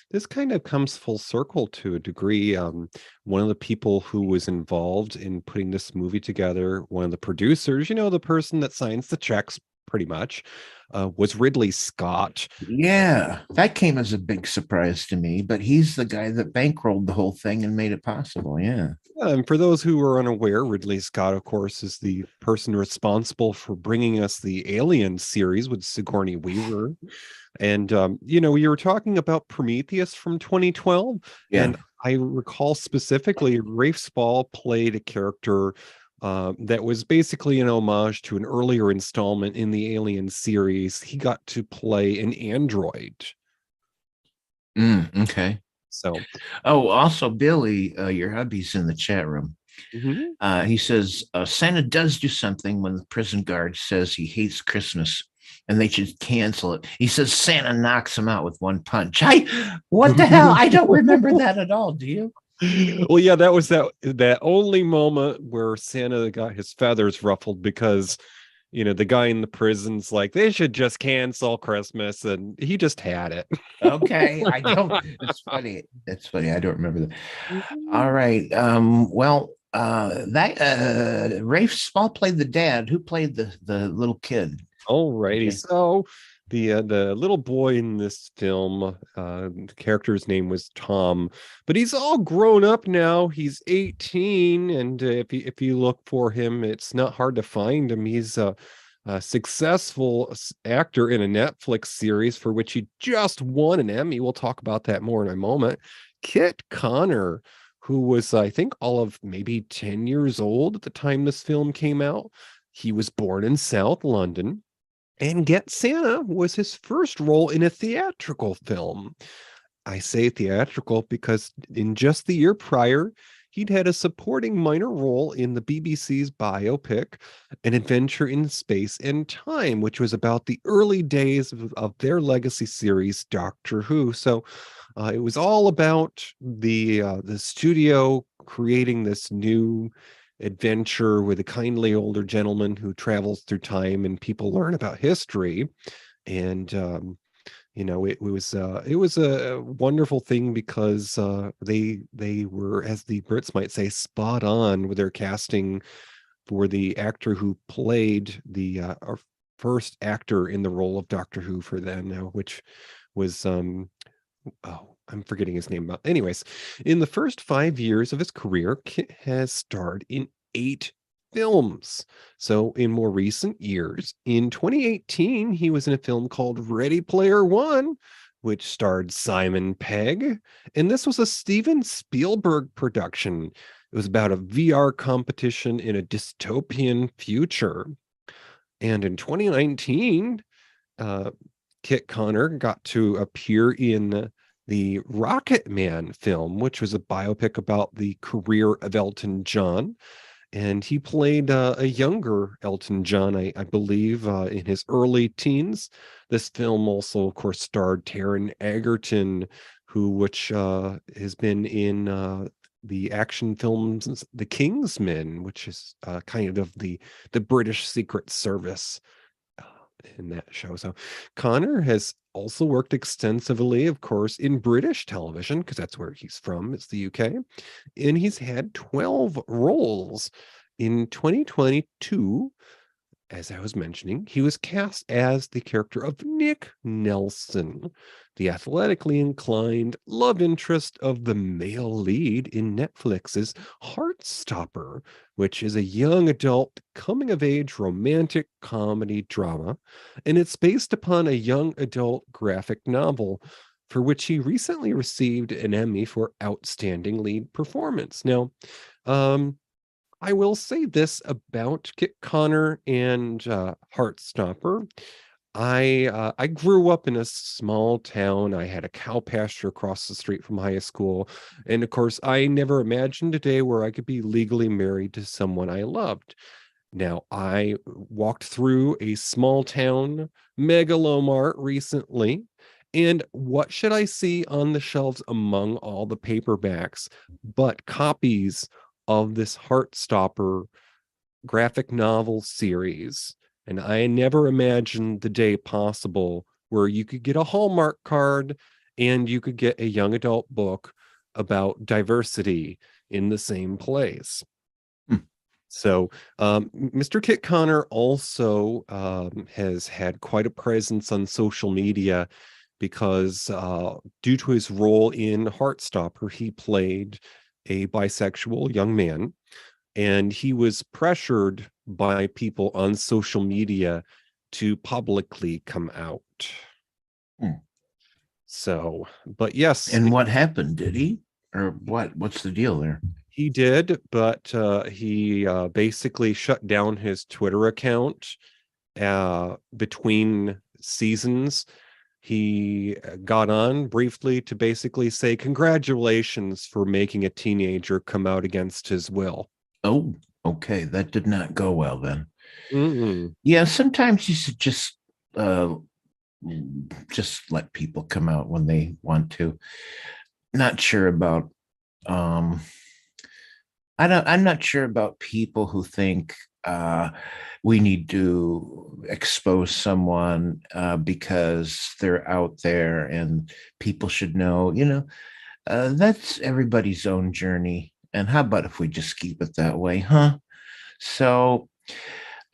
this kind of comes full circle to a degree. One of the people who was involved in putting this movie together, one of the producers, the person that signs the checks pretty much, was Ridley Scott. Yeah, that came as a big surprise to me, but he's the guy that bankrolled the whole thing and made it possible. Yeah. And for those who are unaware, Ridley Scott, of course, is the person responsible for bringing us the Alien series with Sigourney Weaver. And, you were talking about Prometheus from 2012. Yeah. And I recall specifically Rafe Spall played a character that was basically an homage to an earlier installment in the Alien series. He got to play an android. Okay. So, also Billy, your hubby's in the chat room. Mm-hmm. He says Santa does do something when the prison guard says he hates Christmas and they should cancel it. He says Santa knocks him out with one punch. What the hell? I don't remember that at all. Do you? Well, yeah, that was that only moment where Santa got his feathers ruffled because the guy in the prison's like, they should just cancel Christmas, and he just had it. Okay, I don't. It's funny. It's funny. I don't remember that. All right. That Rafe Spall played the dad. Who played the little kid? All righty. Okay. So the little boy in this film, the character's name was Tom, but he's all grown up now. He's 18, and if you look for him, it's not hard to find him. He's a successful actor in a Netflix series for which he just won an Emmy. We'll talk about that more in a moment. Kit Connor, who was, I think, all of maybe 10 years old at the time this film came out. He was born in South London. And Get Santa was his first role in a theatrical film. I say theatrical because in just the year prior, he'd had a supporting minor role in the BBC's biopic, An Adventure in Space and Time, which was about the early days of their legacy series, Doctor Who. So it was all about the studio creating this new adventure with a kindly older gentleman who travels through time, and people learn about history. And it was a wonderful thing because they were, as the Brits might say, spot on with their casting for the actor who played the first actor in the role of Doctor Who for them now, which was I'm forgetting his name. Anyways, in the first 5 years of his career, Kit has starred in 8 films. So in more recent years, in 2018, he was in a film called Ready Player One, which starred Simon Pegg. And this was a Steven Spielberg production. It was about a VR competition in a dystopian future. And in 2019, Kit Connor got to appear in the Rocket Man film, which was a biopic about the career of Elton John. And he played a younger Elton John, I believe, in his early teens. This film also, of course, starred Taron Egerton, which has been in the action films The Kingsman, which is kind of the British Secret Service in that show. So Connor has also worked extensively, of course, in British television, because that's where he's from. It's the UK. And he's had 12 roles. In 2022, as I was mentioning, he was cast as the character of Nick Nelson, the athletically inclined love interest of the male lead in Netflix's Heartstopper, which is a young adult coming of age romantic comedy drama. And it's based upon a young adult graphic novel for which he recently received an Emmy for Outstanding Lead Performance. Now, I will say this about Kit Connor and Heartstopper. I grew up in a small town. I had a cow pasture across the street from high school. And of course, I never imagined a day where I could be legally married to someone I loved. Now, I walked through a small town megalomart recently. And what should I see on the shelves among all the paperbacks but copies of this Heartstopper graphic novel series? And I never imagined the day possible where you could get a Hallmark card and you could get a young adult book about diversity in the same place. So Mr. Kit Connor also has had quite a presence on social media because due to his role in Heartstopper, he played a bisexual young man, and he was pressured by people on social media to publicly come out. So, but yes. And what happened? Did he? Or what? What's the deal there? He did, but he basically shut down his Twitter account between seasons. He got on briefly to basically say congratulations for making a teenager come out against his will. Oh, okay. That did not go well then. Mm-mm. Yeah, sometimes you should just let people come out when they want to. Not sure about I'm not sure about people who think we need to expose someone because they're out there and people should know, that's everybody's own journey. And how about if we just keep it that way, huh? So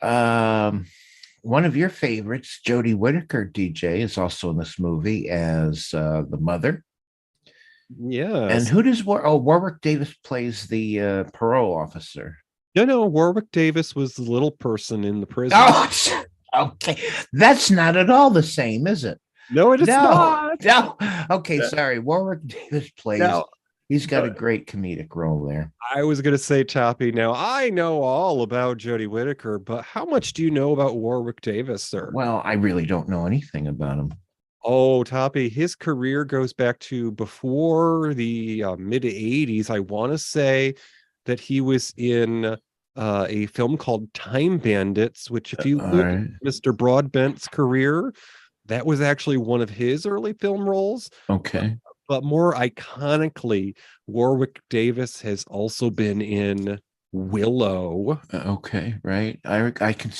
one of your favorites, Jodie Whittaker, DJ, is also in this movie as the mother. Yes. And who does Warwick Davis plays the parole officer? No, Warwick Davis was the little person in the prison. Oh, okay. That's not at all the same, is it? No, it is not. No. Okay, sorry. Warwick Davis plays. He's got a great comedic role there. I was going to say, Toppy, now I know all about Jodie Whittaker, but how much do you know about Warwick Davis, sir? Well, I really don't know anything about him. Oh, Toppy, his career goes back to before the mid 80s. I want to say that he was in a film called Time Bandits, which if you look at Mr. Broadbent's career, that was actually one of his early film roles. Okay. But more iconically, Warwick Davis has also been in Willow. Okay, right. I can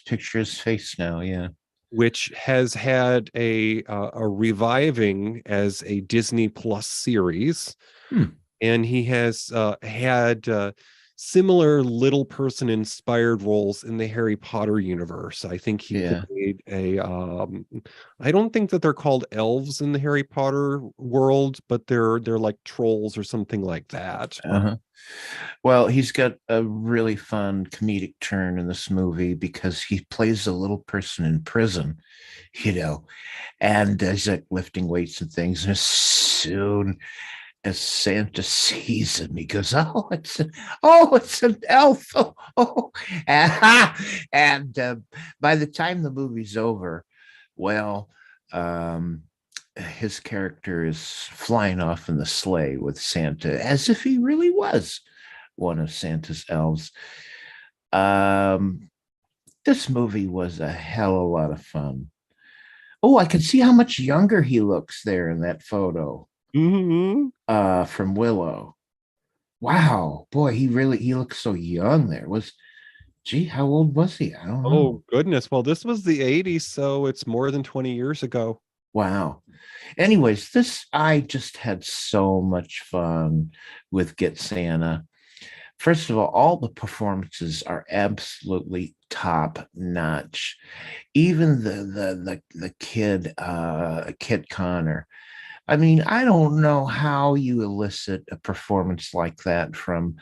picture his face now. Yeah. Which has had a reviving as a Disney Plus series. And he has had similar little person inspired roles in the Harry Potter universe. I think he played a I don't think that they're called elves in the Harry Potter world, but they're like trolls or something like that. Well, he's got a really fun comedic turn in this movie because he plays a little person in prison, and he's like lifting weights and things. And as soon as Santa sees him, he goes, it's an elf. Oh. And by the time the movie's over, well, his character is flying off in the sleigh with Santa as if he really was one of Santa's elves. This movie was a hell of a lot of fun. Oh, I can see how much younger he looks there in that photo from Willow. Wow, boy, he looks so young there. How old was he? I don't know. Oh, goodness. Well, this was the 80s, so it's more than 20 years ago. Wow. Anyways, I just had so much fun with Get Santa. First of all the performances are absolutely top notch. Even the kid, Kit Connor. I mean, I don't know how you elicit a performance like that from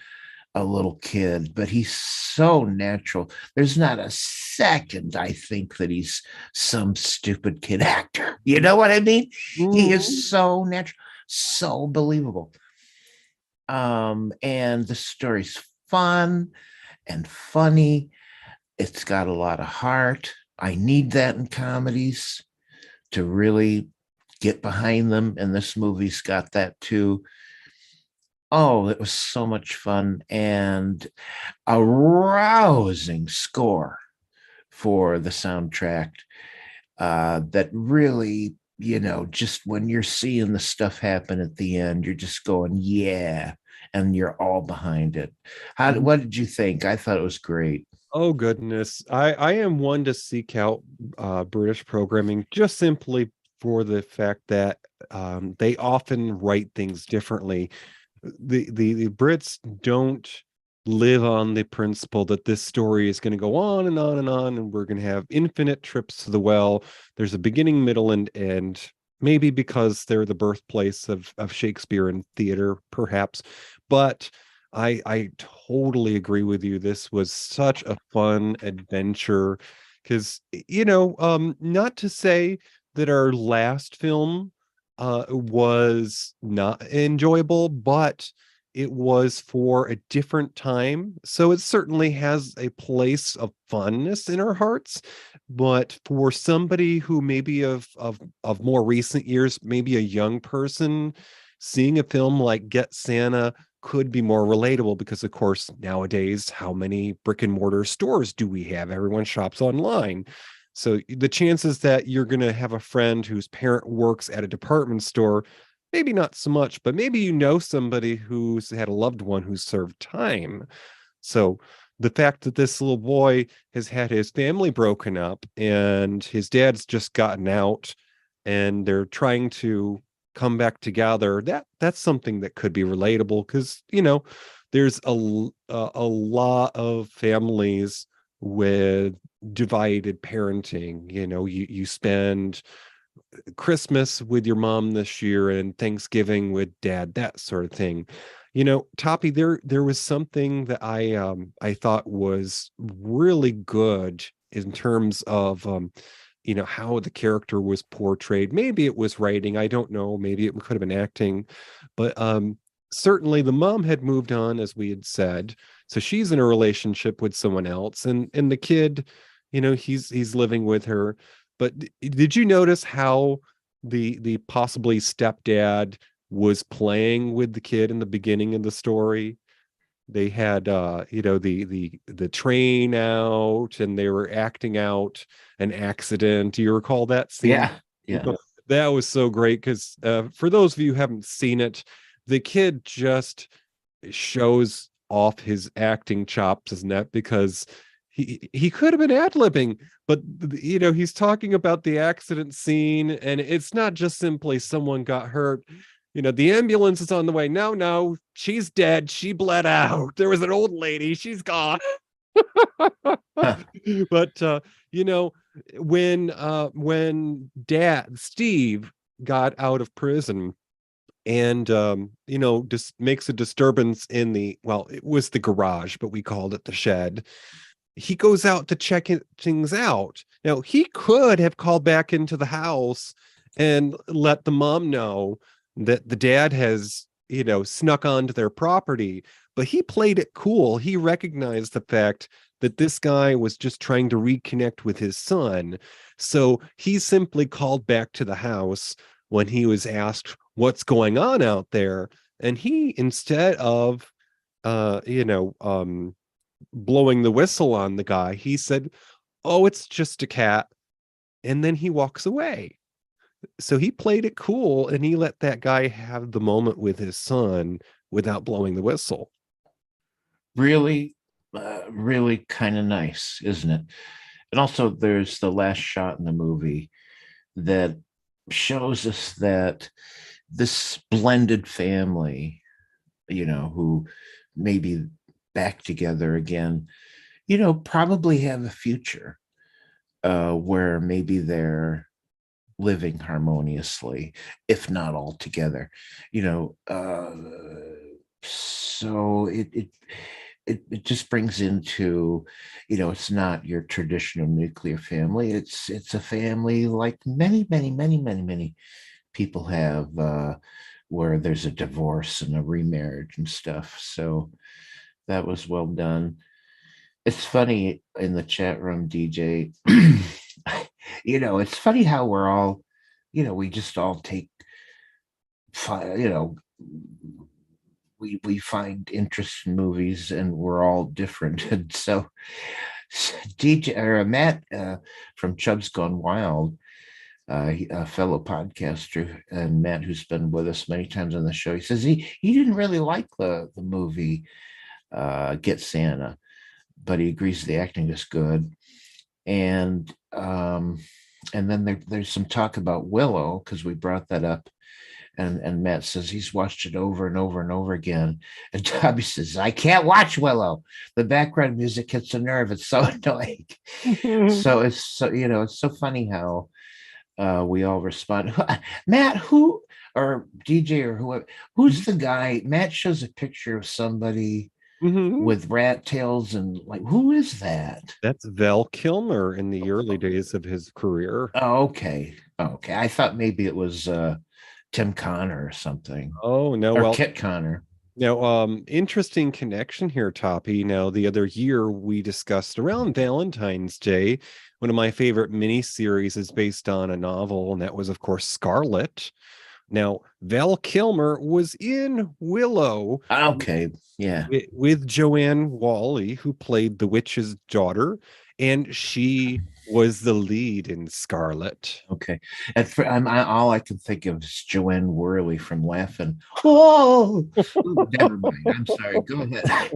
a little kid, but he's so natural. There's not a second I think that he's some stupid kid actor. You know what I mean? He is so natural, so believable. And the story's fun and funny. It's got a lot of heart. I need that in comedies to really get behind them, and this movie's got that too. Oh, it was so much fun, and a rousing score for the soundtrack that really, just when you're seeing the stuff happen at the end, you're just going, yeah, and you're all behind it. What did you think? I thought it was great. Oh, goodness. I am one to seek out British programming just simply for the fact that they often write things differently. The Brits don't live on the principle that this story is going to go on and on and on, and we're going to have infinite trips to the well. There's a beginning, middle, and end. Maybe because they're the birthplace of Shakespeare and theater, perhaps. But I totally agree with you. This was such a fun adventure because, not to say that our last film was not enjoyable, but it was for a different time. So it certainly has a place of funness in our hearts. But for somebody who maybe of more recent years, maybe a young person, seeing a film like Get Santa could be more relatable because, of course, nowadays, how many brick and mortar stores do we have? Everyone shops online. So the chances that you're going to have a friend whose parent works at a department store, maybe not so much, but maybe somebody who's had a loved one who's served time. So the fact that this little boy has had his family broken up and his dad's just gotten out and they're trying to come back together, that's something that could be relatable because, there's a lot of families with divided parenting. You spend Christmas with your mom this year and Thanksgiving with dad, that sort of thing. Toppy, there was something that I thought was really good in terms of how the character was portrayed. Maybe it was writing, I don't know, maybe it could have been acting, but certainly the mom had moved on, as we had said, so she's in a relationship with someone else, and the kid, he's living with her. But did you notice how the possibly stepdad was playing with the kid in the beginning of the story? They had the train out and they were acting out an accident. Do you recall that scene? Yeah. That was so great because for those of you who haven't seen it, the kid just shows off his acting chops, isn't that? Because he could have been ad-libbing, but he's talking about the accident scene, and it's not just simply someone got hurt. the ambulance is on the way. No, she's dead. She bled out. There was an old lady. She's gone. But when dad Steve got out of prison and just makes a disturbance in it was the garage, but we called it the shed. He goes out to check things out. Now, he could have called back into the house and let the mom know that the dad has, snuck onto their property, but he played it cool. He recognized the fact that this guy was just trying to reconnect with his son. So he simply called back to the house when he was asked what's going on out there. And he, instead of, blowing the whistle on the guy, he said, "Oh, it's just a cat." And then he walks away. So he played it cool and he let that guy have the moment with his son without blowing the whistle. Really, really kind of nice, isn't it? And also, there's the last shot in the movie that shows us that this splendid family, who may be back together again, probably have a future where maybe they're living harmoniously, if not all together. So it just brings into, it's not your traditional nuclear family. It's a family like many, many, many, many, many people have, where there's a divorce and a remarriage and stuff. So that was well done. It's funny in the chat room, DJ. It's funny how we're all, we just all take, we find interest in movies and we're all different. And so DJ or Matt from Chubb's Gone Wild, a fellow podcaster, and Matt, who's been with us many times on the show, he says he didn't really like the movie Get Santa, but he agrees the acting is good. And then there's some talk about Willow, because we brought that up, and Matt says he's watched it over and over and over again. And Toby says, "I can't watch Willow. The background music hits a nerve. It's so annoying." So it's so funny how we all respond. Matt, who or DJ or whoever, who's the guy? Matt shows a picture of somebody with rat tails, and like, who is that? That's Val Kilmer in the early days of his career. Oh, okay. I thought maybe it was Tim Connor or something. Oh no, or Kit Connor. Now, interesting connection here, Toppy. Now, the other year we discussed around Valentine's Day, one of my favorite miniseries is based on a novel, and that was, of course, Scarlet. Now, Val Kilmer was in Willow. Okay, yeah. With Joanne Whalley, who played the witch's daughter, and she was the lead in Scarlet. Okay. All I can think of is Joanne Worley from Laughing. Oh, never mind. I'm sorry. Go ahead.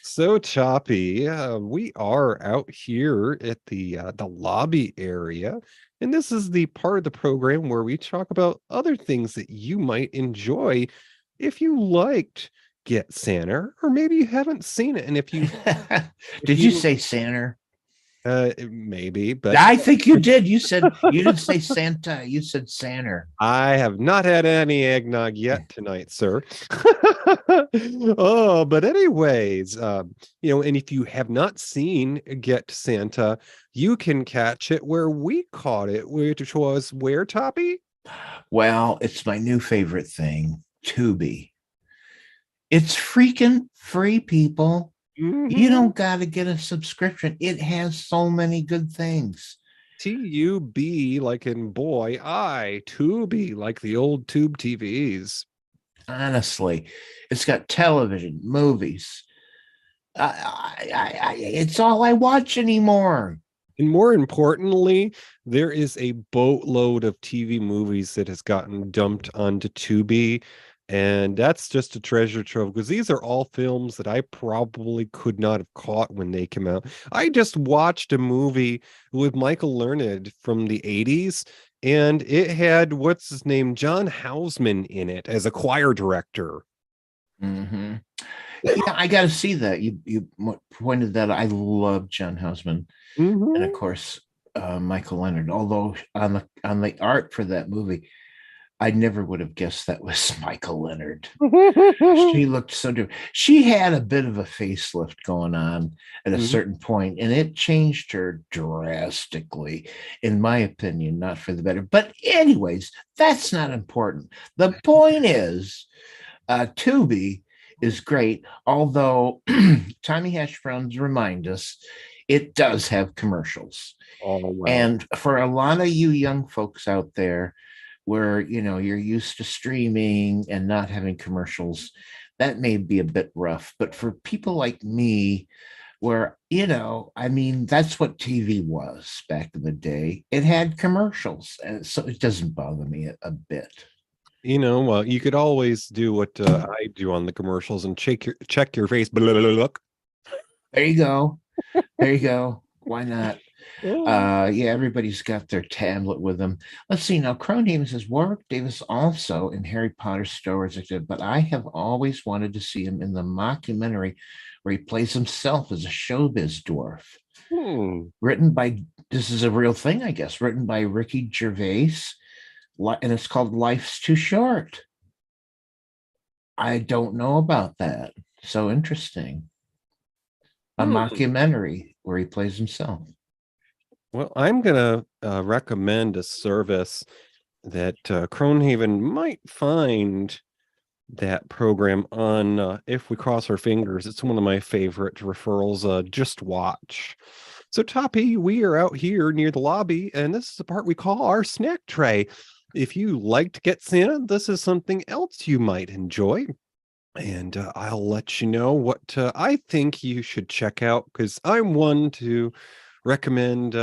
So, Choppy, we are out here at the lobby area, and this is the part of the program where we talk about other things that you might enjoy if you liked Get Santa, or maybe you haven't seen it. And if you did you say Santa? Maybe, but I think you did. You said you didn't say Santa. You said Santa. I have not had any eggnog yet tonight, sir. Oh, but anyways, and if you have not seen Get Santa, you can catch it where we caught it, which was where, Toppy? Well, it's my new favorite thing, Tubi. It's freaking free, people. You don't got to get a subscription. It has so many good things. Tubi, like in boy, Tubi, like the old tube TVs. Honestly, it's got television, movies. It's all I watch anymore. And more importantly, there is a boatload of TV movies that has gotten dumped onto Tubi. And that's just a treasure trove, because these are all films that I probably could not have caught when they came out. I just watched a movie with Michael Learned from the 80s, and it had what's his name, John Houseman in it as a choir director. Mm-hmm. Yeah, I got to see that. You pointed that. I love John Houseman, Mm-hmm. and of course Michael Leonard. Although on the art for that movie, I never would have guessed that was Michael Leonard. She looked so different. She had a bit of a facelift going on at a certain point, and it changed her drastically, in my opinion, not for the better. But anyways, that's not important. The point is, Tubi is great, although Tommy Hash Browns remind us it does have commercials. Oh, wow. And for a lot of you young folks out there, where you're used to streaming and not having commercials, that may be a bit rough. But for people like me, where I mean, that's what TV was back in the day. It had commercials, and so it doesn't bother me a bit. You could always do what I do on the commercials and check your face. Look. There you go. There you go. Why not? Yeah, everybody's got their tablet with them. Let's see now. Cronehaven says Warwick Davis also in Harry Potter stories, but I have always wanted to see him in the mockumentary where he plays himself as a showbiz dwarf. Written by, this is a real thing, I guess, written by Ricky Gervais, and it's called Life's Too Short. I don't know about that. So interesting. A mockumentary where he plays himself. Well, I'm going to recommend a service that Cronehaven might find that program on. If we cross our fingers, it's one of my favorite referrals, Just Watch. So, Toppy, we are out here near the lobby, and this is the part we call our snack tray. If you like to get Santa, this is something else you might enjoy. And I'll let you know what I think you should check out, because I'm one to recommend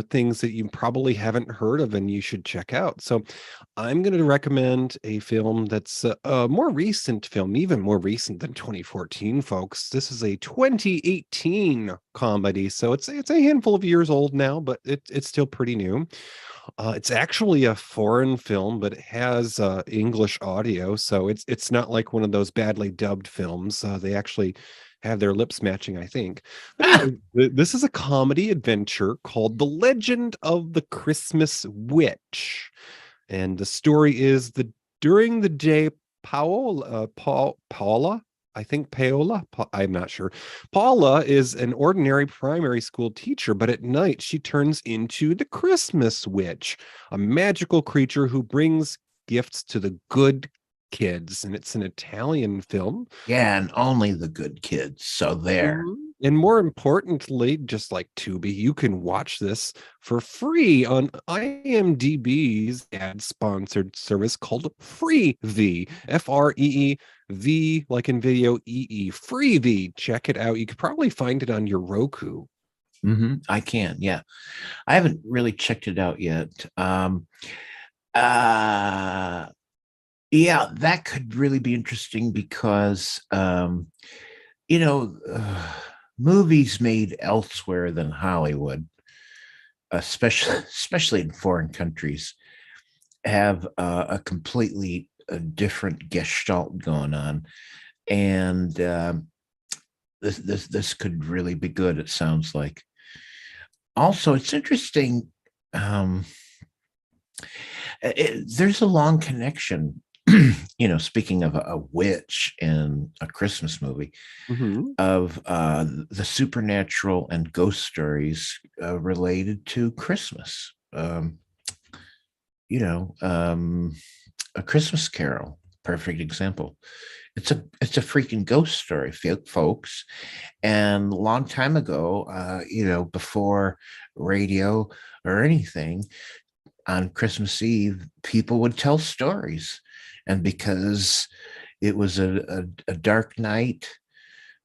things that you probably haven't heard of and you should check out. So I'm going to recommend a film that's a more recent film, even more recent than 2014, folks. This is a 2018 comedy, so it's a handful of years old now, but it's still pretty new. It's actually a foreign film, but it has English audio, so it's not like one of those badly dubbed films. They actually have their lips matching, I think. But anyway, this is a comedy adventure called The Legend of the Christmas Witch. And the story is during the day, Paola, I think Paola, I'm not sure. Paula is an ordinary primary school teacher, but at night she turns into the Christmas Witch, a magical creature who brings gifts to the good kids. And it's an Italian film. Yeah, and only the good kids. So there. And more importantly, just like Tubi, you can watch this for free on IMDb's ad-sponsored service called Freevee, Freev, like in video, EE, Freevee. Check it out. You could probably find it on your Roku. I can, yeah. I haven't really checked it out yet. Yeah, that could really be interesting because, movies made elsewhere than Hollywood, especially in foreign countries, have a completely different gestalt going on, and this could really be good. It sounds like. Also, it's interesting. There's a long connection. Speaking of a witch in a Christmas movie, of the supernatural and ghost stories related to Christmas. A Christmas Carol, perfect example. It's a freaking ghost story, folks. And a long time ago, before radio or anything, on Christmas Eve, people would tell stories. And because it was a dark night,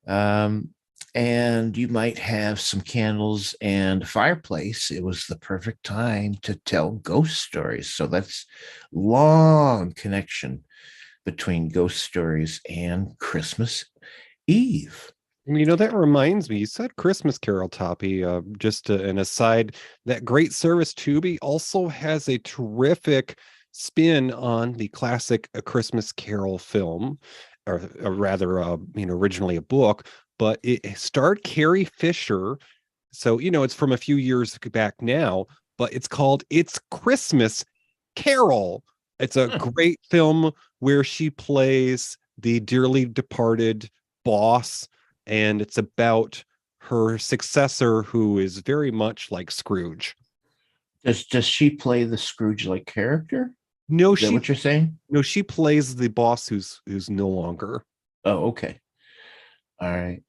and you might have some candles and a fireplace, it was the perfect time to tell ghost stories. So that's long connection between ghost stories and Christmas Eve. That reminds me. You said Christmas Carol, Toppy. Just an aside, that great service Tubi also has a terrific spin on the classic A Christmas Carol film, or rather, originally a book, but it starred Carrie Fisher. So, it's from a few years back now, but it's called It's Christmas Carol. It's a great film where she plays the dearly departed boss, and it's about her successor, who is very much like Scrooge. Does she play the Scrooge-like character? No, Is that what you're saying? No, she plays the boss who's no longer. Oh, okay. All right.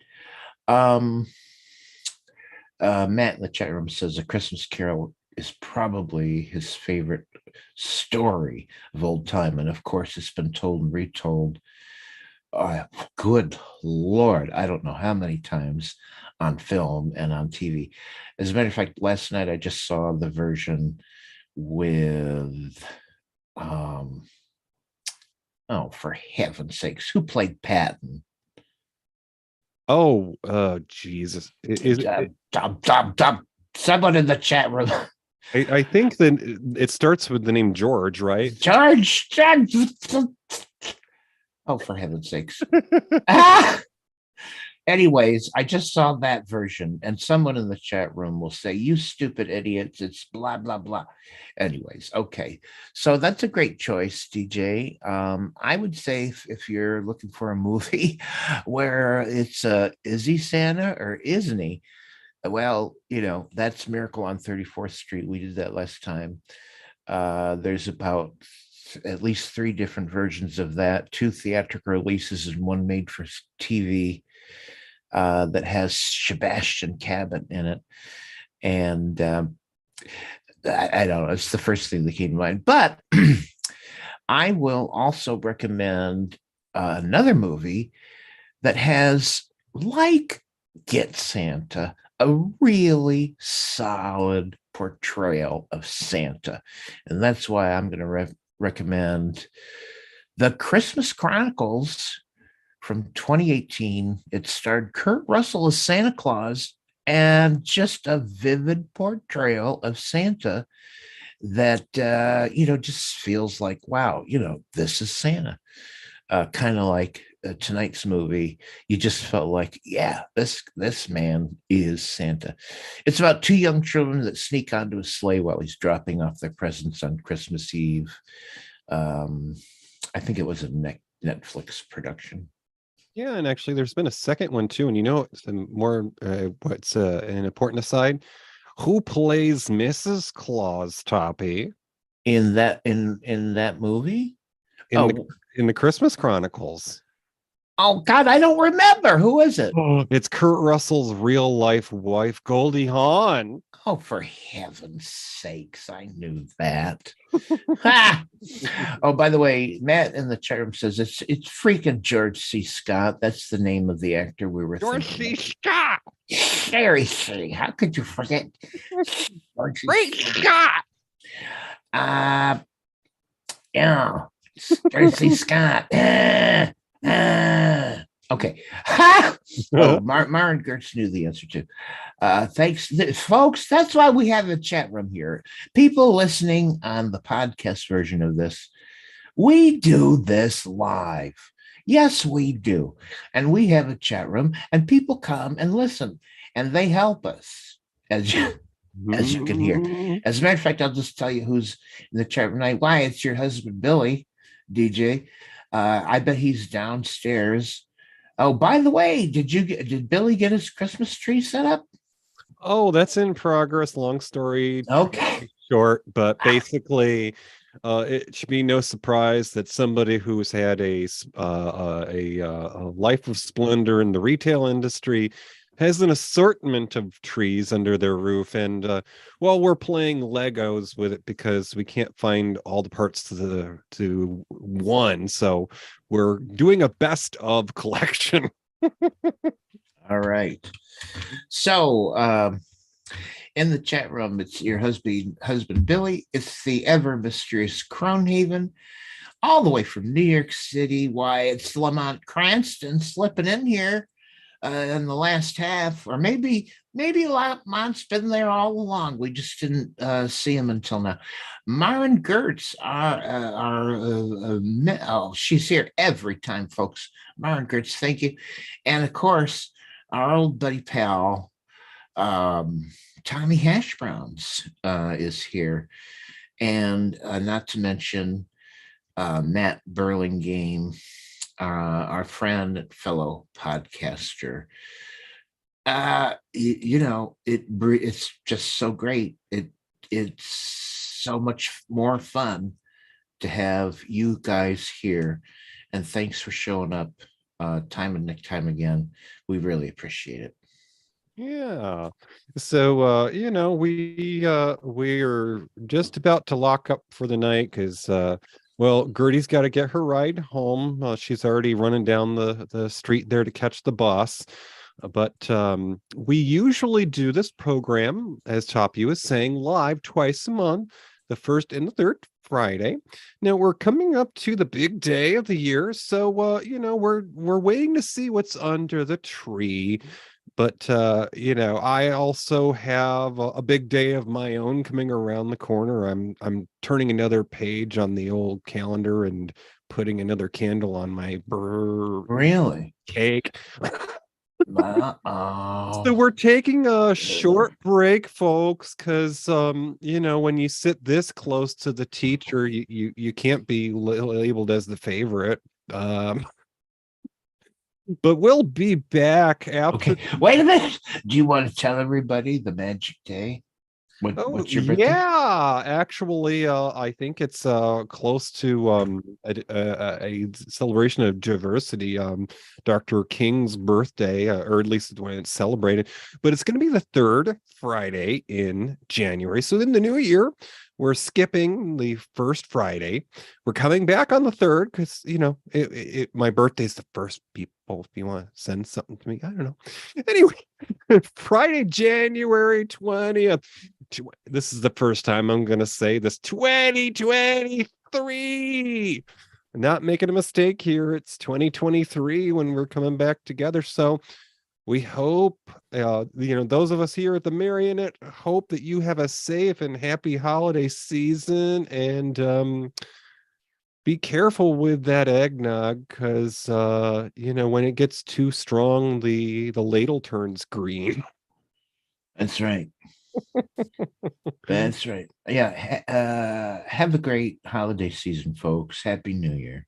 Matt in the chat room says A Christmas Carol is probably his favorite story of old time, and of course, it's been told and retold. Good Lord, I don't know how many times on film and on TV. As a matter of fact, last night I just saw the version with, oh, for heaven's sakes, who played Patton? Oh, Jesus! Someone in the chat room. I think that it starts with the name George, right? George. Oh, for heaven's sakes. Anyways, I just saw that version, and someone in the chat room will say, "You stupid idiots, it's blah, blah, blah." Anyways, okay. So that's a great choice, DJ. I would say if you're looking for a movie where it's is he Santa or isn't he? Well, that's Miracle on 34th Street. We did that last time. There's about at least 3 different versions of that, 2 theatrical releases and 1 made for TV that has Sebastian Cabot in it. And I don't know, it's the first thing that came to mind. But I will also recommend another movie that has, like Get Santa, a really solid portrayal of Santa. And that's why I'm going to recommend The Christmas Chronicles from 2018. It starred Kurt Russell as Santa Claus, and just a vivid portrayal of Santa that, just feels like, wow, this is Santa. Kind of like tonight's movie. You just felt like, yeah, this man is Santa. It's about 2 young children that sneak onto a sleigh while he's dropping off their presents on Christmas Eve. I think it was a Netflix production. Yeah, and actually, there's been a second one too. And it's more what's an important aside. Who plays Mrs. Claus, Toppy? In that movie? In the Christmas Chronicles. Oh God, I don't remember. Who is it? It's Kurt Russell's real life wife, Goldie Hawn. Oh, for heaven's sakes, I knew that. Oh, by the way, Matt in the chat room says it's freaking George C. Scott. That's the name of the actor we were George C. Scott. Seriously, how could you forget George Scott? Yeah, George C. Scott. Okay. Maren Gertz knew the answer too. Thanks, folks. That's why we have a chat room here. People listening on the podcast version of this, we do this live. Yes, we do. And we have a chat room, and people come and listen, and they help us, as you can hear. As a matter of fact, I'll just tell you who's in the chat room tonight. Why, it's your husband, Billy, DJ. I bet he's downstairs. Oh, by the way, did Billy get his Christmas tree set up? Oh, that's in progress. Long story short, but basically, it should be no surprise that somebody who's had a life of splendor in the retail industry has an assortment of trees under their roof, and we're playing Legos with it because we can't find all the parts to one, so we're doing a best of collection. All right. So in the chat room, it's your husband Billy. It's the ever mysterious Crownhaven, all the way from New York City. Why, it's Lamont Cranston slipping in here. in the last half, or maybe Mont's been there all along. We just didn't see him until now. Myron Gertz, she's here every time, folks. Myron Gertz, thank you. And of course, our old buddy pal, Tommy Hash Browns is here. And not to mention Matt Burlingame, our friend and fellow podcaster. It's just so great. It's so much more fun to have you guys here, and thanks for showing up time and time again. We really appreciate it. Yeah. So we're just about to lock up for the night because Gertie's got to get her ride home. She's already running down the street there to catch the bus. But we usually do this program, as Toppy was saying, live twice a month, the first and the third Friday. Now we're coming up to the big day of the year, so we're waiting to see what's under the tree. But I also have a big day of my own coming around the corner. I'm turning another page on the old calendar and putting another candle on my really cake. Uh-oh. So we're taking a short break, folks, because when you sit this close to the teacher, you can't be labeled as the favorite. But we'll be back after. Okay, wait a minute. Do you want to tell everybody the magic day? What's your birthday? Yeah, actually, I think it's close to a celebration of diversity. Dr. King's birthday, or at least when it's celebrated. But it's going to be the third Friday in January. So in the new year, we're skipping the first Friday. We're coming back on the third because my birthday's the first. People, if you want to send something to me, I don't know. Anyway, Friday, January 20th. This is the first time I'm going to say this. 2023. I'm not making a mistake here. It's 2023 when we're coming back together. So we hope, those of us here at the Marionette hope that you have a safe and happy holiday season, and be careful with that eggnog because, when it gets too strong, the ladle turns green. That's right. That's right. Yeah. Have a great holiday season, folks. Happy New Year.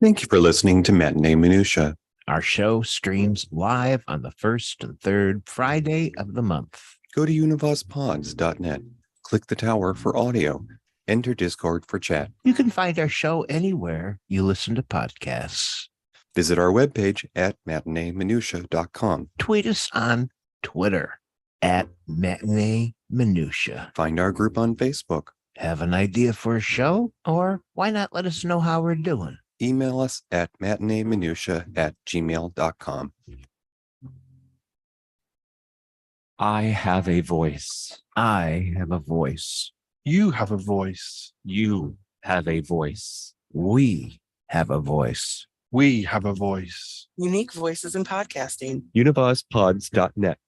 Thank you for listening to Matinee Minutia. Our show streams live on the first and third Friday of the month. Go to univazpods.net. Click the tower for audio. Enter Discord for chat. You can find our show anywhere you listen to podcasts. Visit our webpage at matineeminutia.com. Tweet us on Twitter at Matinee Minutia. Find our group on Facebook. Have an idea for a show? Or why not let us know how we're doing? Email us at matineeminutia@gmail.com. I have a voice. I have a voice. You have a voice. You have a voice. We have a voice. We have a voice. Unique voices in podcasting. univazpods.net.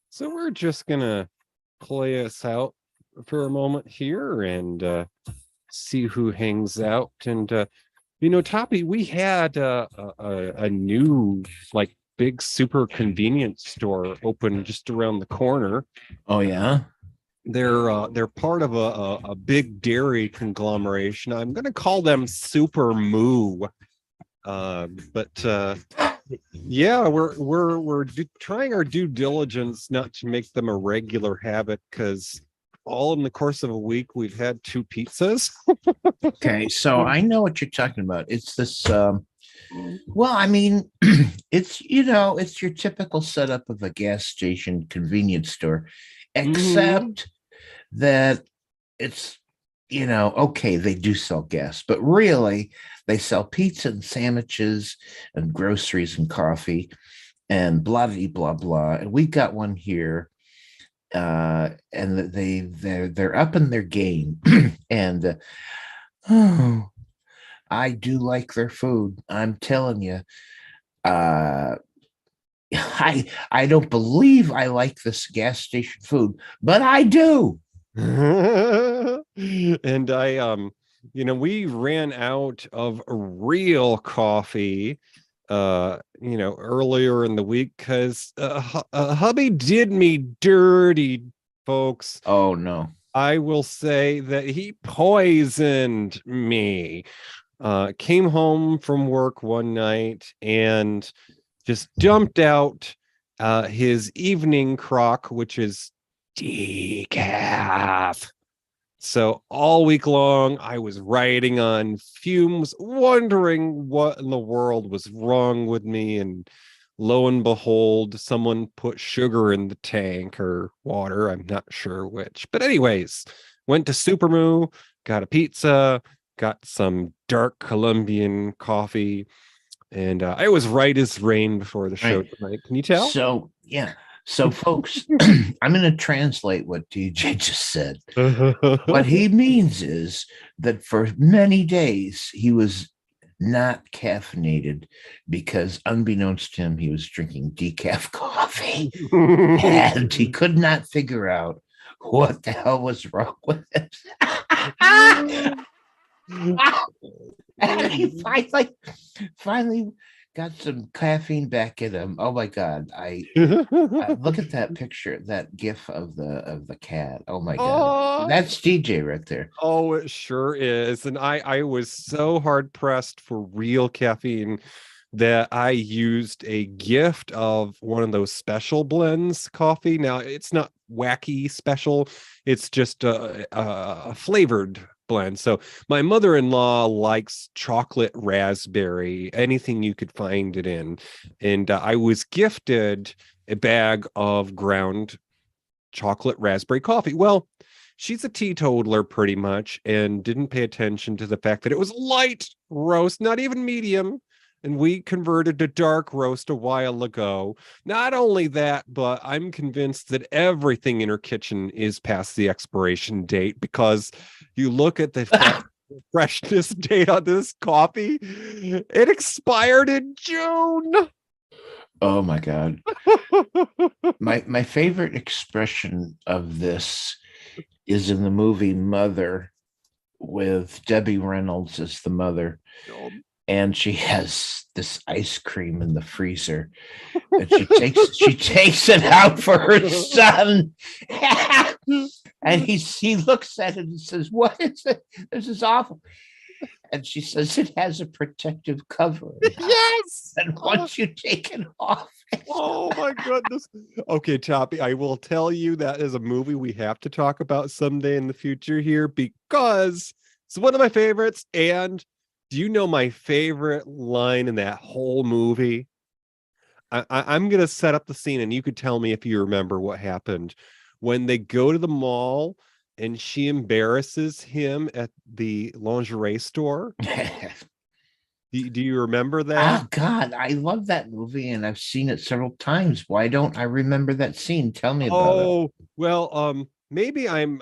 So we're just going to play us out for a moment here and see who hangs out. And, Toppy, we had a new, big super convenience store open just around the corner. Oh, yeah? They're part of a big dairy conglomeration. I'm going to call them Super Moo. Yeah, we're trying our due diligence not to make them a regular habit because all in the course of a week we've had 2 pizzas. Okay, so I know what you're talking about. It's this it's it's your typical setup of a gas station convenience store, except that it's okay, they do sell gas, but really they sell pizza and sandwiches and groceries and coffee and blah blah blah blah. And we've got one here and they're up in their game, and oh, I do like their food. I'm telling you, uh, I don't believe I like this gas station food, but I do. And we ran out of real coffee earlier in the week because hubby did me dirty, folks. Oh no. I will say that he poisoned me. Came home from work one night and just dumped out his evening crock, which is decaf. So all week long, I was riding on fumes, wondering what in the world was wrong with me. And lo and behold, someone put sugar in the tank or water. I'm not sure which. But anyways, went to Supermoo, got a pizza, got some dark Colombian coffee. And I was right as rain before the show tonight. Can you tell? So, yeah. So, folks, I'm going to translate what DJ just said. What he means is that for many days, he was not caffeinated because, unbeknownst to him, he was drinking decaf coffee. And he could not figure out what the hell was wrong with it. And he finally got some caffeine back in him. Oh my God. I look at that picture, that gif of the cat. Oh my God. That's DJ right there. Oh, it sure is. And I was so hard pressed for real caffeine that I used a gift of one of those special blends coffee. Now it's not wacky special. It's just a flavored blend. So my mother-in-law likes chocolate raspberry, anything you could find it in. And I was gifted a bag of ground chocolate raspberry coffee. Well, she's a teetotaler pretty much and didn't pay attention to the fact that it was light roast, not even medium. And we converted to dark roast a while ago. Not only that, but I'm convinced that everything in her kitchen is past the expiration date because you look at the freshness date on this coffee, it expired in June. Oh my God. My favorite expression of this is in the movie Mother with Debbie Reynolds as the mother. And she has this ice cream in the freezer. And she takes it out for her son. And he looks at it and says, "What is it? This is awful." And she says, "It has a protective cover." Yes. And once you take it off. Oh my goodness. Okay, Toppy, I will tell you that is a movie we have to talk about someday in the future here because it's one of my favorites. And do you know my favorite line in that whole movie? I'm going to set up the scene and you could tell me if you remember what happened. When they go to the mall and she embarrasses him at the lingerie store. Do you remember that? Oh God, I love that movie and I've seen it several times. Why don't I remember that scene? Tell me about it. Oh, well, maybe I'm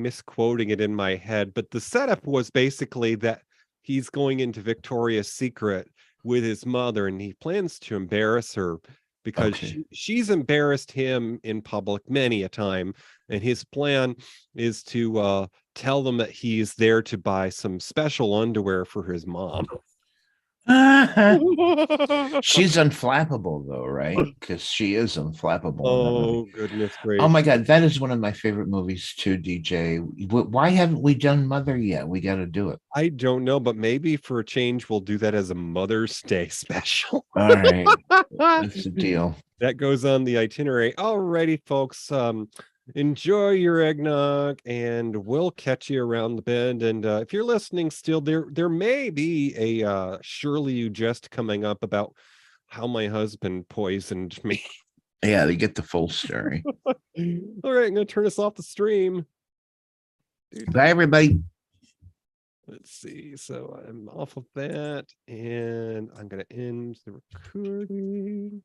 misquoting it in my head, but the setup was basically that he's going into Victoria's Secret with his mother and he plans to embarrass her because she's embarrassed him in public many a time. And his plan is to tell them that he's there to buy some special underwear for his mom. She's unflappable though, right? Because she is unflappable. Oh, goodness gracious. Oh my God, that is one of my favorite movies too, DJ. Why haven't we done Mother yet? We got to do it. I don't know, but maybe for a change, we'll do that as a Mother's Day special. All right. That's the deal. That goes on the itinerary. Alrighty, folks. Enjoy your eggnog and we'll catch you around the bend. And if you're listening still, there may be a Surely You Just coming up about how my husband poisoned me. Yeah, they get the full story. All right, I'm gonna turn us off the stream. Bye, everybody. Let's see. So I'm off of that and I'm gonna end the recording.